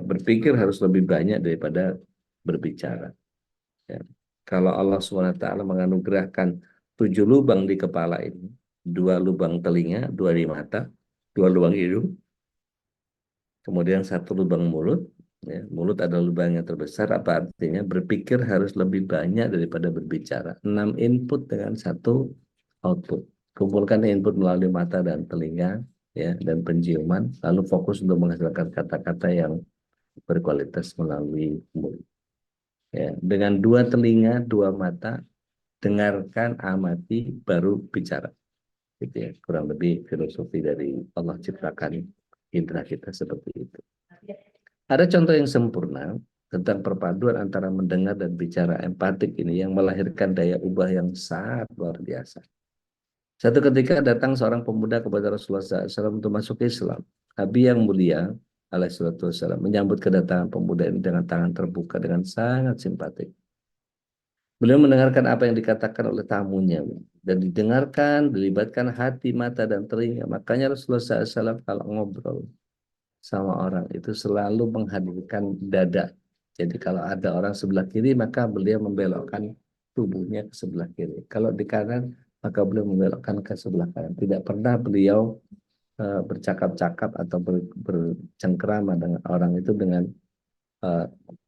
berpikir harus lebih banyak daripada berbicara. Ya. Kalau Allah SWT menganugerahkan 7 lubang di kepala ini, 2 lubang telinga, 2 di mata, 2 lubang hidung, kemudian 1 lubang mulut. Ya, mulut adalah lubang yang terbesar, apa artinya? Berpikir harus lebih banyak daripada berbicara. 6 input dengan 1 output. Kumpulkan input melalui mata dan telinga, ya, dan penciuman, lalu fokus untuk menghasilkan kata-kata yang berkualitas melalui mulut. Ya, dengan 2 telinga, 2 mata, dengarkan, amati, baru bicara. Gitu ya, kurang lebih filosofi dari Allah ciptakan indera kita seperti itu. Ada contoh yang sempurna tentang perpaduan antara mendengar dan bicara empatik ini yang melahirkan daya ubah yang sangat luar biasa. Satu ketika datang seorang pemuda kepada Rasulullah SAW untuk masuk Islam. Nabi yang mulia alaihissalam menyambut kedatangan pemuda ini dengan tangan terbuka dengan sangat simpatik. Beliau mendengarkan apa yang dikatakan oleh tamunya dan didengarkan, dilibatkan hati, mata, dan telinga. Makanya Rasulullah SAW kalau ngobrol sama orang itu selalu menghadirkan dada. Jadi kalau ada orang sebelah kiri, maka beliau membelokkan tubuhnya ke sebelah kiri. Kalau di kanan, maka beliau membelokkan ke sebelah kanan. Tidak pernah beliau bercakap-cakap atau bercengkerama dengan orang itu dengan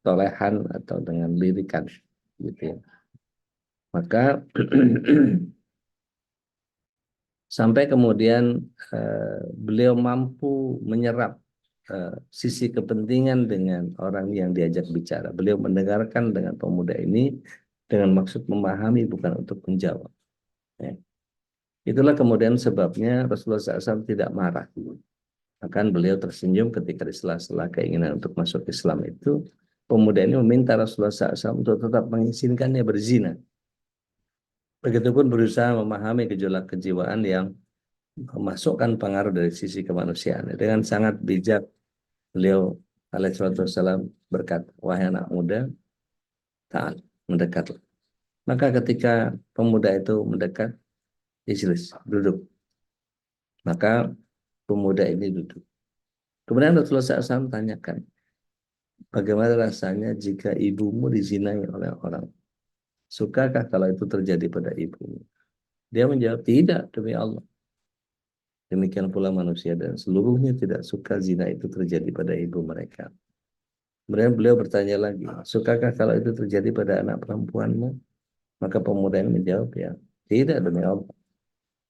tolehan atau dengan lirikan, gitu ya. Maka sampai kemudian beliau mampu menyerap sisi kepentingan dengan orang yang diajak bicara. Beliau mendengarkan dengan pemuda ini dengan maksud memahami, bukan untuk menjawab. Ya. Itulah kemudian sebabnya Rasulullah SAW tidak marah. Bahkan beliau tersenyum ketika di sela-sela keinginan untuk masuk Islam itu, pemuda ini meminta Rasulullah SAW untuk tetap mengizinkannya berzina. Begitupun berusaha memahami gejolak kejiwaan yang memasukkan pengaruh dari sisi kemanusiaan. Dengan sangat bijak, beliau alaihissalam berkata, wahai anak muda, ta'al, mendekatlah. Maka ketika pemuda itu mendekat, ijlis, duduk. Maka pemuda ini duduk. Kemudian Rasulullah SAW tanyakan, bagaimana rasanya jika ibumu dizinai oleh orang? Sukakah kalau itu terjadi pada ibumu? Dia menjawab, tidak, demi Allah. Demikian pula manusia dan seluruhnya tidak suka zina itu terjadi pada ibu mereka. Kemudian beliau bertanya lagi, sukakah kalau itu terjadi pada anak perempuanmu? Maka pemuda ini menjawab, ya, tidak, demi Allah.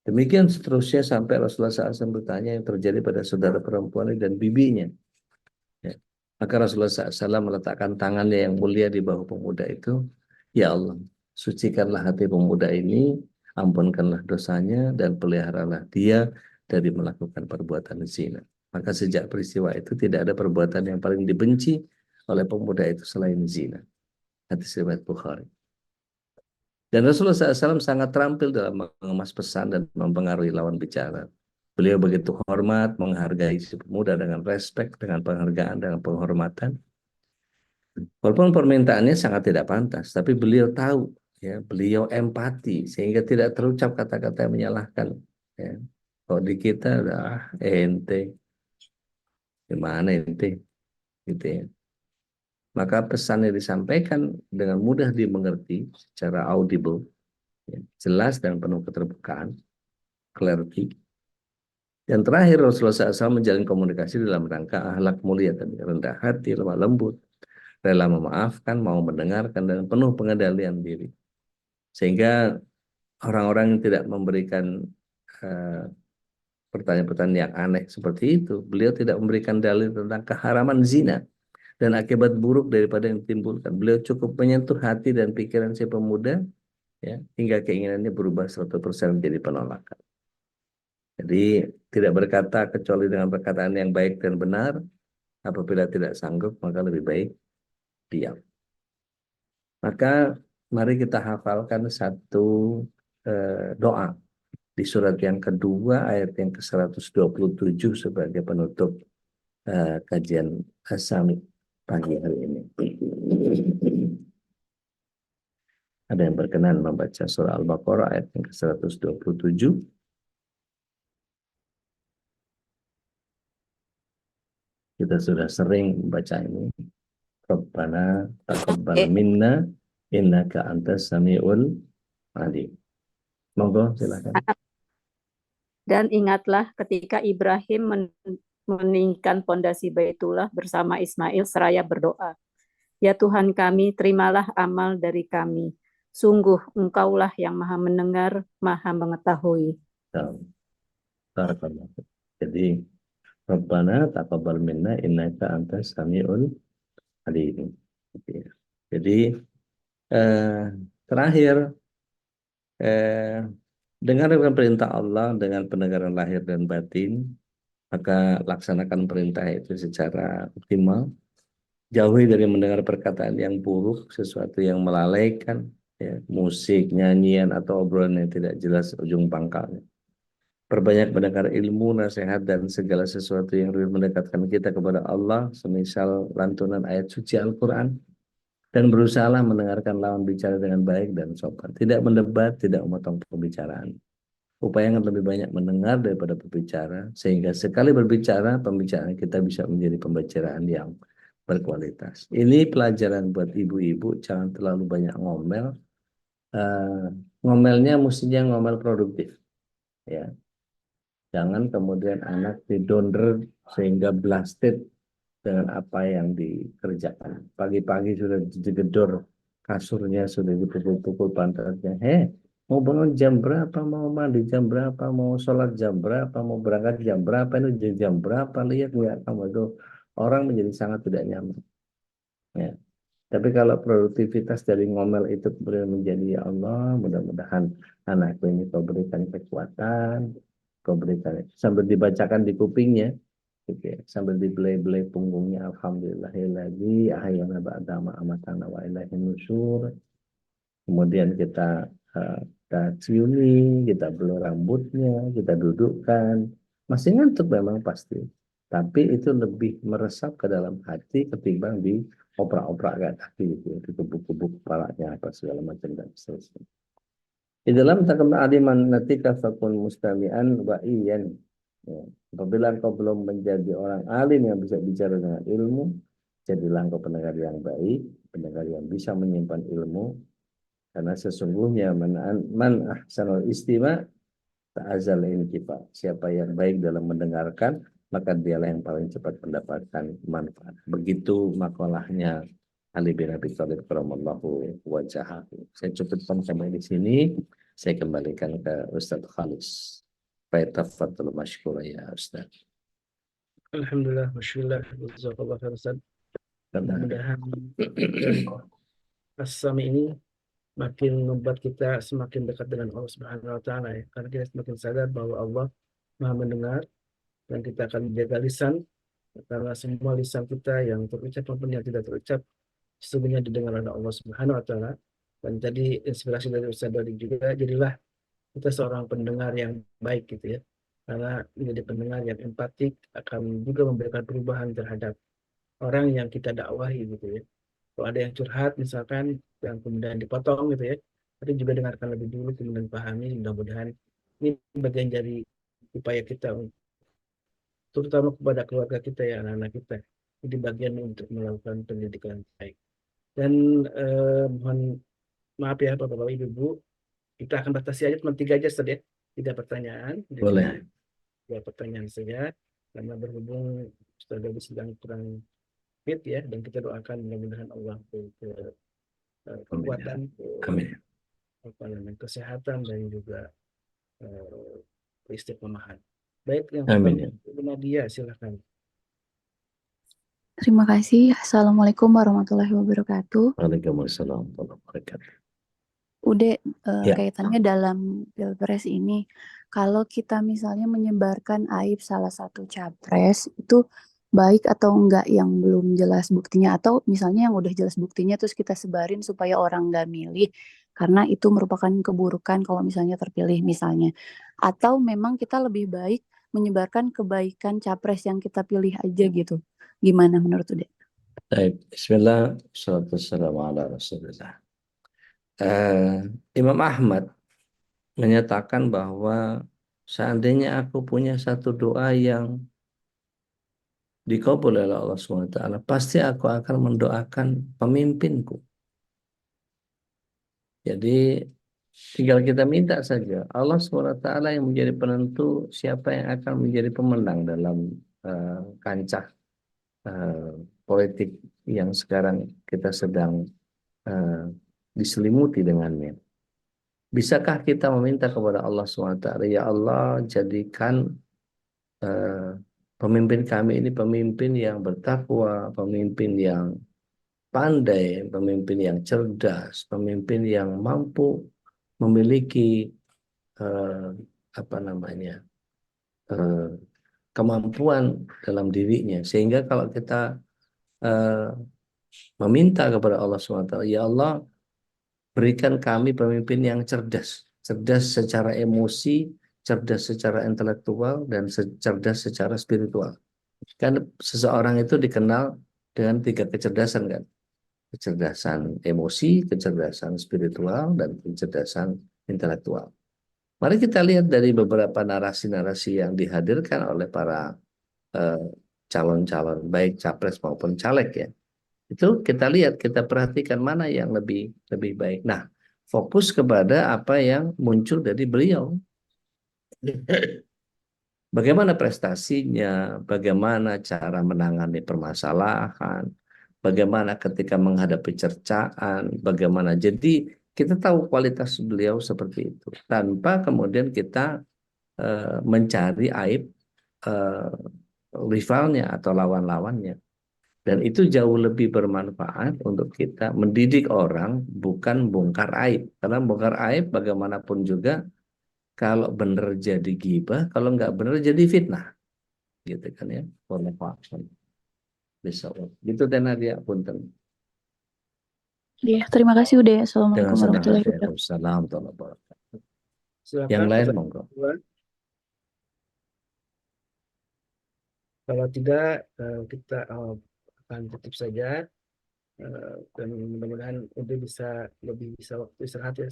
Demikian seterusnya sampai Rasulullah SAW bertanya yang terjadi pada saudara perempuan dan bibinya. Ya. Maka Rasulullah SAW meletakkan tangannya yang mulia di bahu pemuda itu. Ya Allah, sucikanlah hati pemuda ini, ampunkanlah dosanya, dan peliharalah dia dari melakukan perbuatan zina. Maka sejak peristiwa itu tidak ada perbuatan yang paling dibenci oleh pemuda itu selain zina. Hadis riwayat Bukhari. Dan Rasulullah SAW sangat terampil dalam mengemas pesan dan mempengaruhi lawan bicara. Beliau begitu hormat, menghargai si pemuda dengan respek, dengan penghargaan, dengan penghormatan. Walaupun permintaannya sangat tidak pantas, tapi beliau tahu, ya, beliau empati sehingga tidak terucap kata-kata yang menyalahkan. Ya. Kalau di kita, ente, gimana ente, gitu ya. Maka pesan yang disampaikan dengan mudah dimengerti secara audible, ya, jelas dan penuh keterbukaan, clarity. Dan terakhir Rasulullah SAW menjalin komunikasi dalam rangka akhlak mulia tadi, rendah hati, lemah lembut, rela memaafkan, mau mendengarkan, dan penuh pengendalian diri. Sehingga orang-orang yang tidak memberikan pertanyaan-pertanyaan yang aneh seperti itu, beliau tidak memberikan dalil tentang keharaman zina dan akibat buruk daripada yang ditimbulkan. Beliau cukup menyentuh hati dan pikiran si pemuda, ya, hingga keinginannya berubah 100% menjadi penolakan. Jadi tidak berkata kecuali dengan perkataan yang baik dan benar. Apabila tidak sanggup, maka lebih baik diam. Maka mari kita hafalkan satu doa di surat yang kedua ayat yang ke-127 sebagai penutup kajian As-Sami pagi hari ini. Ada yang berkenan membaca surah Al-Baqarah ayat yang ke-127. Kita sudah sering membaca ini. Rabbana taqabbal minna innaka antas samiul alim. Monggo silakan. Dan ingatlah ketika Ibrahim meninggikan pondasi Baitullah bersama Ismail seraya berdoa. Ya Tuhan kami, terimalah amal dari kami. Sungguh Engkaulah yang maha mendengar, maha mengetahui. Barakallah. Jadi Rabbana taqabbal minna innaka antas samiul alim. Jadi terakhir dengarkan perintah Allah dengan pendengaran lahir dan batin, maka laksanakan perintah itu secara optimal. Jauhi dari mendengar perkataan yang buruk, sesuatu yang melalaikan, ya, musik, nyanyian, atau obrolan yang tidak jelas ujung pangkalnya. Perbanyak mendengar ilmu, nasihat, dan segala sesuatu yang lebih mendekatkan kita kepada Allah, semisal lantunan ayat suci Al-Quran, dan berusahalah mendengarkan lawan bicara dengan baik dan sopan. Tidak mendebat, tidak memotong pembicaraan. Upayakan lebih banyak mendengar daripada berbicara, sehingga sekali berbicara, pembicaraan kita bisa menjadi pembicaraan yang berkualitas. Ini pelajaran buat ibu-ibu, jangan terlalu banyak ngomel. Ngomelnya mestinya ngomel produktif. Ya. Jangan kemudian anak didonder sehingga blasted dengan apa yang dikerjakan. Pagi-pagi sudah digedor kasurnya, sudah dipukul-pukul pantatnya. Mau bangun jam berapa, mau mandi jam berapa, mau sholat jam berapa, mau berangkat jam berapa, ini jam berapa, lihat nggak kamu itu. Orang menjadi sangat tidak nyaman. Ya. Tapi kalau produktivitas dari ngomel itu kemudian menjadi, ya Allah, mudah-mudahan anakku ini kau berikan kekuatan, kau berikan, sambil dibacakan di kupingnya, gitu ya, sambil dibelai-belai punggungnya, alhamdulillahilladzi ahyana ba'da ma amatana wa ilaihin nusyur. Kemudian kita ciumi, kita belur rambutnya, kita dudukkan. Masih ngantuk memang pasti, tapi itu lebih meresap ke dalam hati ketimbang di oprak-oprak kayak tadi, gitu ya, dikubuk-kubuk kepalanya apa segala macam dan seterusnya. Di dalam takam aliman natika fakun mustami'an wa iyan. Ya. Apabila engkau belum menjadi orang alim yang bisa bicara dengan ilmu, jadilah engkau pendengar yang baik, pendengar yang bisa menyimpan ilmu. Karena sesungguhnya man ahsanul istima' ta'azal intifa. Siapa yang baik dalam mendengarkan, maka dialah yang paling cepat mendapatkan manfaat. Begitu makalahnya Ali bin Abi Thalib karamallahu wajahahu. Saya cukupkan sampai di sini. Saya kembalikan ke Ustadz Khalis. Faitafadhal masykur ya Ustaz. Alhamdulillah, masyaAllah, jazakallah khair Ustaz. Mudah-mudahan As-Sami ini makin membuat kita semakin dekat dengan Allah Subhanahu wa Ta'ala, ya. Karena kita semakin sadar bahwa Allah Maha mendengar, dan kita akan menjaga lisan, karena semua lisan kita yang terucap maupun yang tidak terucap sesungguhnya didengar oleh Allah Subhanahu wa Ta'ala. Dan tadi inspirasi dari Ustaz Dodi juga, jadilah kita seorang pendengar yang baik gitu ya. Karena menjadi pendengar yang empatik akan juga memberikan perubahan terhadap orang yang kita dakwahi gitu ya. Kalau ada yang curhat misalkan yang kemudian dipotong gitu ya, tapi juga dengarkan lebih dulu kemudian pahami. Mudah-mudahan ini bagian dari upaya kita, terutama kepada keluarga kita ya, anak-anak kita. Jadi bagian untuk melakukan pendidikan yang baik. Dan mohon maaf ya Bapak-Bapak Ibu, kita akan batasi aja cuma 3 aja Ustaz ya. 3 pertanyaan. Boleh. 2 pertanyaan saja, karena berhubung Ustaz Dodi sedang kurang fit ya, dan kita doakan mudah-mudahan Allah kekuatan, kesehatan dan juga istiqomahan. Baik, yang pertama Ibu Nadia, silakan. Terima kasih. Assalamualaikum warahmatullahi wabarakatuh. Waalaikumsalam warahmatullahi wabarakatuh. Udah Ya. kaitannya dalam pilpres ini, kalau kita misalnya menyebarkan aib salah satu capres itu baik atau enggak yang belum jelas buktinya, atau misalnya yang udah jelas buktinya terus kita sebarin supaya orang nggak milih karena itu merupakan keburukan kalau misalnya terpilih misalnya, atau memang kita lebih baik menyebarkan kebaikan capres yang kita pilih aja gitu. Gimana menurut Ude? Baik, Bismillah, wassalatu wassalamu ala Rasulillah. Imam Ahmad menyatakan bahwa seandainya aku punya satu doa yang dikabul oleh Allah SWT, pasti aku akan mendoakan pemimpinku. Jadi tinggal kita minta saja Allah SWT yang menjadi penentu siapa yang akan menjadi pemenang dalam kancah politik yang sekarang kita sedang diselimuti dengannya. Bisakah kita meminta kepada Allah SWT, ya Allah jadikan pemimpin kami ini pemimpin yang bertakwa, pemimpin yang pandai, pemimpin yang cerdas, pemimpin yang mampu memiliki kemampuan dalam dirinya, sehingga kalau kita meminta kepada Allah SWT, ya Allah berikan kami pemimpin yang cerdas, cerdas secara emosi, cerdas secara intelektual, dan cerdas secara spiritual. Kan seseorang itu dikenal dengan 3 kecerdasan kan, kecerdasan emosi, kecerdasan spiritual, dan kecerdasan intelektual. Mari kita lihat dari beberapa narasi-narasi yang dihadirkan oleh para calon-calon, baik capres maupun caleg ya. Itu kita lihat, kita perhatikan mana yang lebih baik. Nah, fokus kepada apa yang muncul dari beliau. Bagaimana prestasinya, bagaimana cara menangani permasalahan, bagaimana ketika menghadapi cercaan, bagaimana. Jadi kita tahu kualitas beliau seperti itu, tanpa kemudian kita mencari aib rivalnya atau lawan-lawannya. Dan itu jauh lebih bermanfaat untuk kita mendidik orang, bukan bongkar aib. Karena bongkar aib bagaimanapun juga, kalau benar jadi ghibah, kalau nggak benar jadi fitnah. Gitu kan ya. Bisa. Gitu dan Nadia, punten. Ya, terima kasih Ude. Assalamualaikum Dengan senang warahmatullahi hati. wabarakatuh. Waalaikumsalam warahmatullahi wabarakatuh. Silakan Yang lain pertanyaan monggo. kedua. Kalau tidak, kita akan tutup saja. Dan mudah-mudahan udah lebih bisa waktu istirahat ya.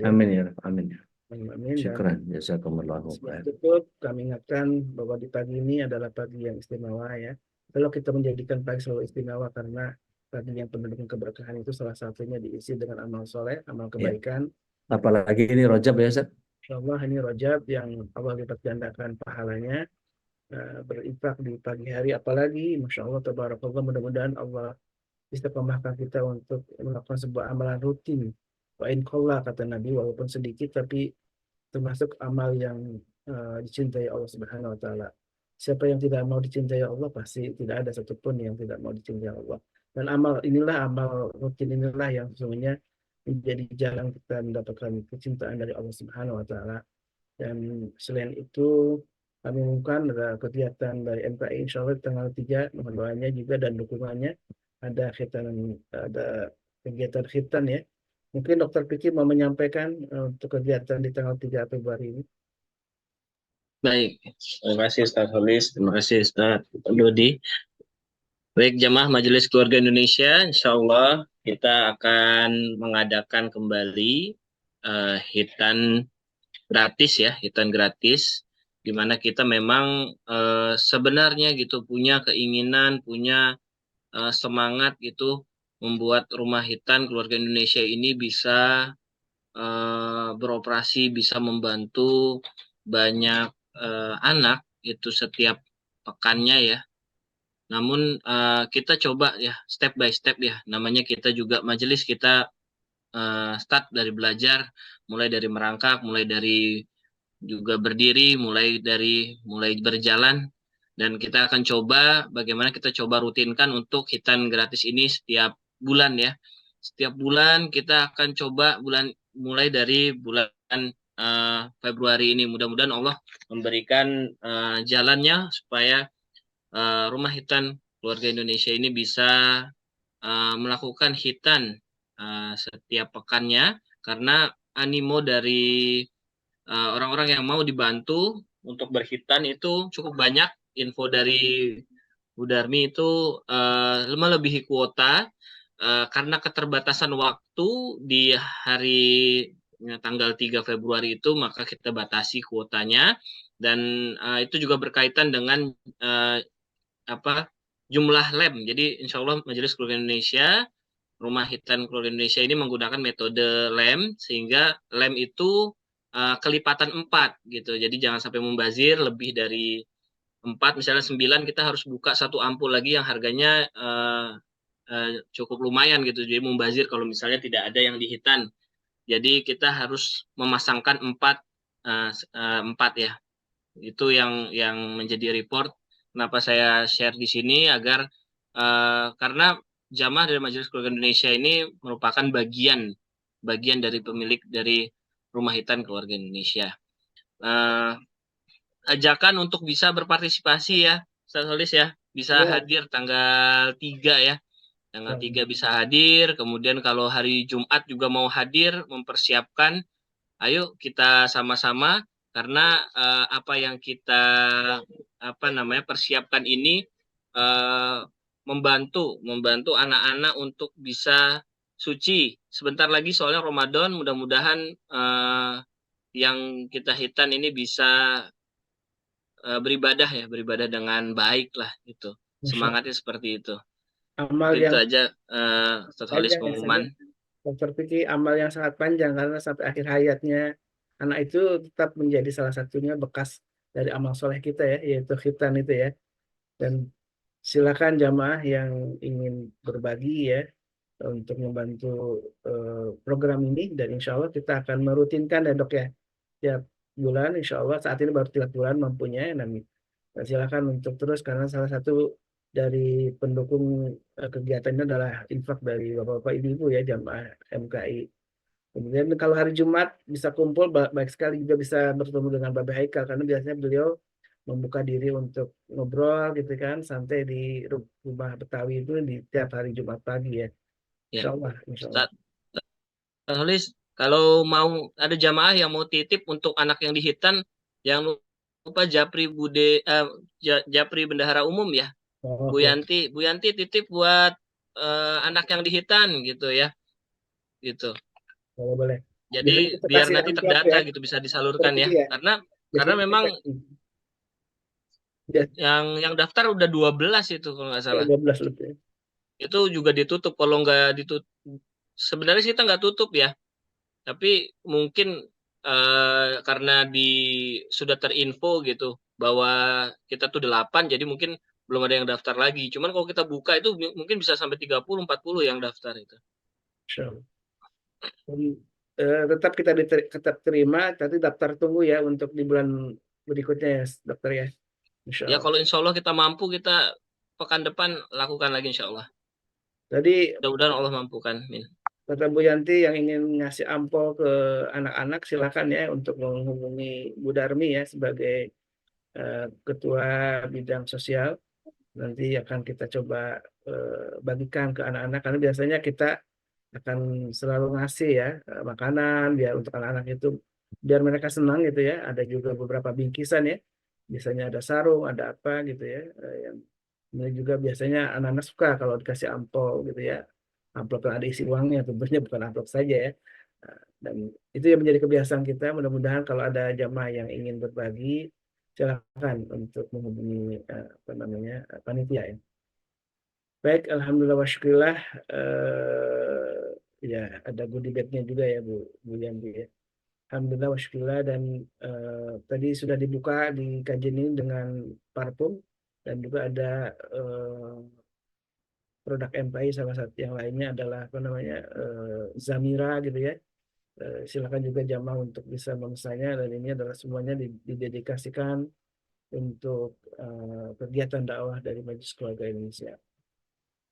Amin ya Rabb. Amin. Amin. Syukran. Dan Jazakumullahu sebelum khair. tutup, kami ingatkan bahwa di pagi ini adalah pagi yang istimewa ya. Kalau kita menjadikan pagi selalu istimewa karena pagi yang penuh dengan keberkahan itu salah satunya diisi dengan amal soleh, amal Ya. kebaikan. Apalagi ini Rajab ya Ustaz. Allah ini Rajab yang Allah lipat gandakan pahalanya, berinfak di pagi hari, apalagi Masya Allah tabarakallah, mudah-mudahan Allah istiqomahkan kita untuk melakukan sebuah amalan rutin. Wa in qalla, kata Nabi, walaupun sedikit tapi termasuk amal yang dicintai Allah Subhanahu wa taala. Siapa yang tidak mau dicintai Allah, pasti tidak ada satupun yang tidak mau dicintai Allah. Dan amal inilah, amal rutin inilah yang sesungguhnya menjadi jalan kita mendapatkan kecintaan dari Allah Subhanahu wa taala. Dan selain itu, kami umumkan ada kegiatan dari MKI insya Allah tanggal 3, mohon doanya juga dan dukungannya. Ada kegiatan khitan ya. Mungkin Dokter Piki mau menyampaikan untuk kegiatan di tanggal 3 Februari ini. Baik, terima kasih Ustaz Holis, terima kasih Ustaz Dodi. Baik, jamaah Majelis Keluarga Indonesia, insya Allah kita akan mengadakan kembali hitan gratis ya, hitan gratis, di mana kita memang sebenarnya gitu punya keinginan, punya semangat gitu membuat rumah hitan keluarga Indonesia ini bisa beroperasi, bisa membantu banyak anak itu setiap pekannya ya. Namun kita coba ya step by step ya. Namanya kita juga majelis, kita start dari belajar, mulai dari merangkak, mulai dari juga berdiri, mulai berjalan, dan kita akan coba bagaimana kita coba rutinkan untuk hitan gratis ini setiap bulan ya. Setiap bulan kita akan coba mulai dari bulan Februari ini. Mudah-mudahan Allah memberikan jalannya supaya Rumah Hitan Keluarga Indonesia ini bisa melakukan hitan setiap pekannya, karena animo dari orang-orang yang mau dibantu untuk berhitan itu cukup banyak. Info dari Bu Darmi itu melebihi kuota karena keterbatasan waktu di hari tanggal 3 Februari itu, maka kita batasi kuotanya, dan itu juga berkaitan dengan jumlah lem. Jadi insya Allah Majelis Keluarga Indonesia, Rumah Hitan Keluarga Indonesia ini menggunakan metode lem, sehingga lem itu kelipatan 4 gitu. Jadi jangan sampai membazir lebih dari 4, misalnya 9, kita harus buka satu ampul lagi yang harganya cukup lumayan gitu. Jadi membazir kalau misalnya tidak ada yang dihitan. Jadi kita harus memasangkan 4 ya. Itu yang menjadi report. Kenapa saya share di sini, agar karena jamaah dari Majelis Keluarga Indonesia ini merupakan bagian dari pemilik dari Rumah Hitan Keluarga Indonesia. Ajakan untuk bisa berpartisipasi ya, Ustaz Solis ya, bisa Ya. hadir tanggal 3 ya. Tanggal 3 bisa hadir, kemudian kalau hari Jumat juga mau hadir, mempersiapkan. Ayo kita sama-sama, karena apa yang kita persiapkan ini membantu anak-anak untuk bisa suci. Sebentar lagi soalnya Ramadan, mudah-mudahan yang kita hitan ini bisa beribadah dengan baik lah gitu. Semangatnya seperti itu. Amal Itu yang aja Ustaz Holis panjang ya, pengumuman. Dokter Vicky, amal yang sangat panjang karena sampai akhir hayatnya anak itu tetap menjadi salah satunya bekas dari amal soleh kita ya, yaitu khitan itu ya. Dan silakan jamaah yang ingin berbagi ya untuk membantu program ini, dan insya Allah kita akan merutinkan ya dok ya, tiap bulan insya Allah. Saat ini baru 3 bulan mempunyai, dan silakan untuk terus, karena salah satu dari pendukung kegiatannya adalah infak dari bapak-bapak ibu-ibu ya, jamaah MKI. Kemudian kalau hari Jumat bisa kumpul, baik sekali juga bisa bertemu dengan Bapak Haikal, karena biasanya beliau membuka diri untuk ngobrol gitu kan, santai di rumah Betawi itu di tiap hari Jumat pagi ya. Ya. Insya Allah, insya Allah. Ustaz Holis, kalau mau ada jamaah yang mau titip untuk anak yang dihitan, jangan lupa Japri Bendahara Umum ya. Oh, Bu oke. Yanti titip buat anak yang dihitan gitu ya. Gitu. Boleh, boleh. Jadi Biasanya kita biar kasih nanti amplop terdata ya, gitu, bisa disalurkan seperti ya. ya. Karena Biasanya memang kita, yang daftar udah 12 itu kalau nggak salah. 12 lebih. Itu juga ditutup. Kalau nggak ditutup, sebenarnya kita nggak tutup ya. Tapi mungkin karena sudah terinfo gitu bahwa kita tuh 8, jadi mungkin belum ada yang daftar lagi. Cuman kalau kita buka itu mungkin bisa sampai 30, 40 yang daftar itu. Insya Allah. Dan, tetap kita tetap terima, tapi daftar tunggu ya untuk di bulan berikutnya ya, dokter ya. Insya Ya Allah. kalau insya Allah kita mampu, kita pekan depan lakukan lagi insya Allah. Jadi Mudah-mudahan Allah mampukan. Min. kata Bu Yanti yang ingin ngasih ampau ke anak-anak, silakan ya untuk menghubungi Bu Darmi ya sebagai Ketua Bidang Sosial. Nanti akan kita coba bagikan ke anak-anak, karena biasanya kita akan selalu ngasih ya makanan biar untuk anak-anak itu, biar mereka senang gitu ya. Ada juga beberapa bingkisan ya, biasanya ada sarung, ada apa gitu ya, yang ini juga biasanya anak-anak suka kalau dikasih amplop gitu ya, amplop yang ada isi uangnya tentunya, bukan amplop saja ya. Dan itu yang menjadi kebiasaan kita. Mudah-mudahan kalau ada jamaah yang ingin berbagi, silakan untuk menghubungi panitia ya. Baik, alhamdulillah wa syukurillah. Ya, ada goodie bag-nya juga ya Bu Yanti ya. Alhamdulillah wa syukurillah. Dan tadi sudah dibuka di kajian ini dengan parfum, dan juga ada produk MPI, salah satu yang lainnya adalah Zamira gitu ya. Silakan juga jamaah untuk bisa memesannya, dan ini adalah semuanya didedikasikan untuk kegiatan dakwah dari Majelis Keluarga Indonesia.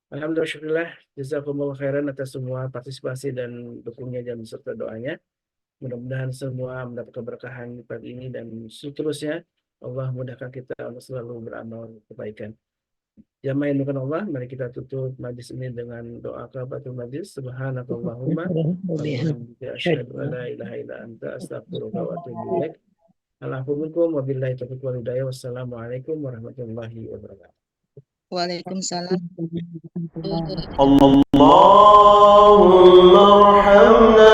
Alhamdulillah, syukurillah, jazakumullah khairan atas semua partisipasi dan dukungnya dan serta doanya. Mudah-mudahan semua mendapat keberkahan pagi ini dan seterusnya. Allah mudahkan kita untuk selalu beramal kebaikan. Jamaah yang dimuliakan Allah, mari kita tutup majlis ini dengan doa kafaratul majlis. Subhanakallahumma wa bihamdika asyhadu an la ilaha illa anta astaghfiruka wa atubu ilaik. Alhamdulillah wabillahi taufiq wal hidayah. Wassalamualaikum warahmatullahi wabarakatuh. Waalaikumsalam. اللهم ارحمنا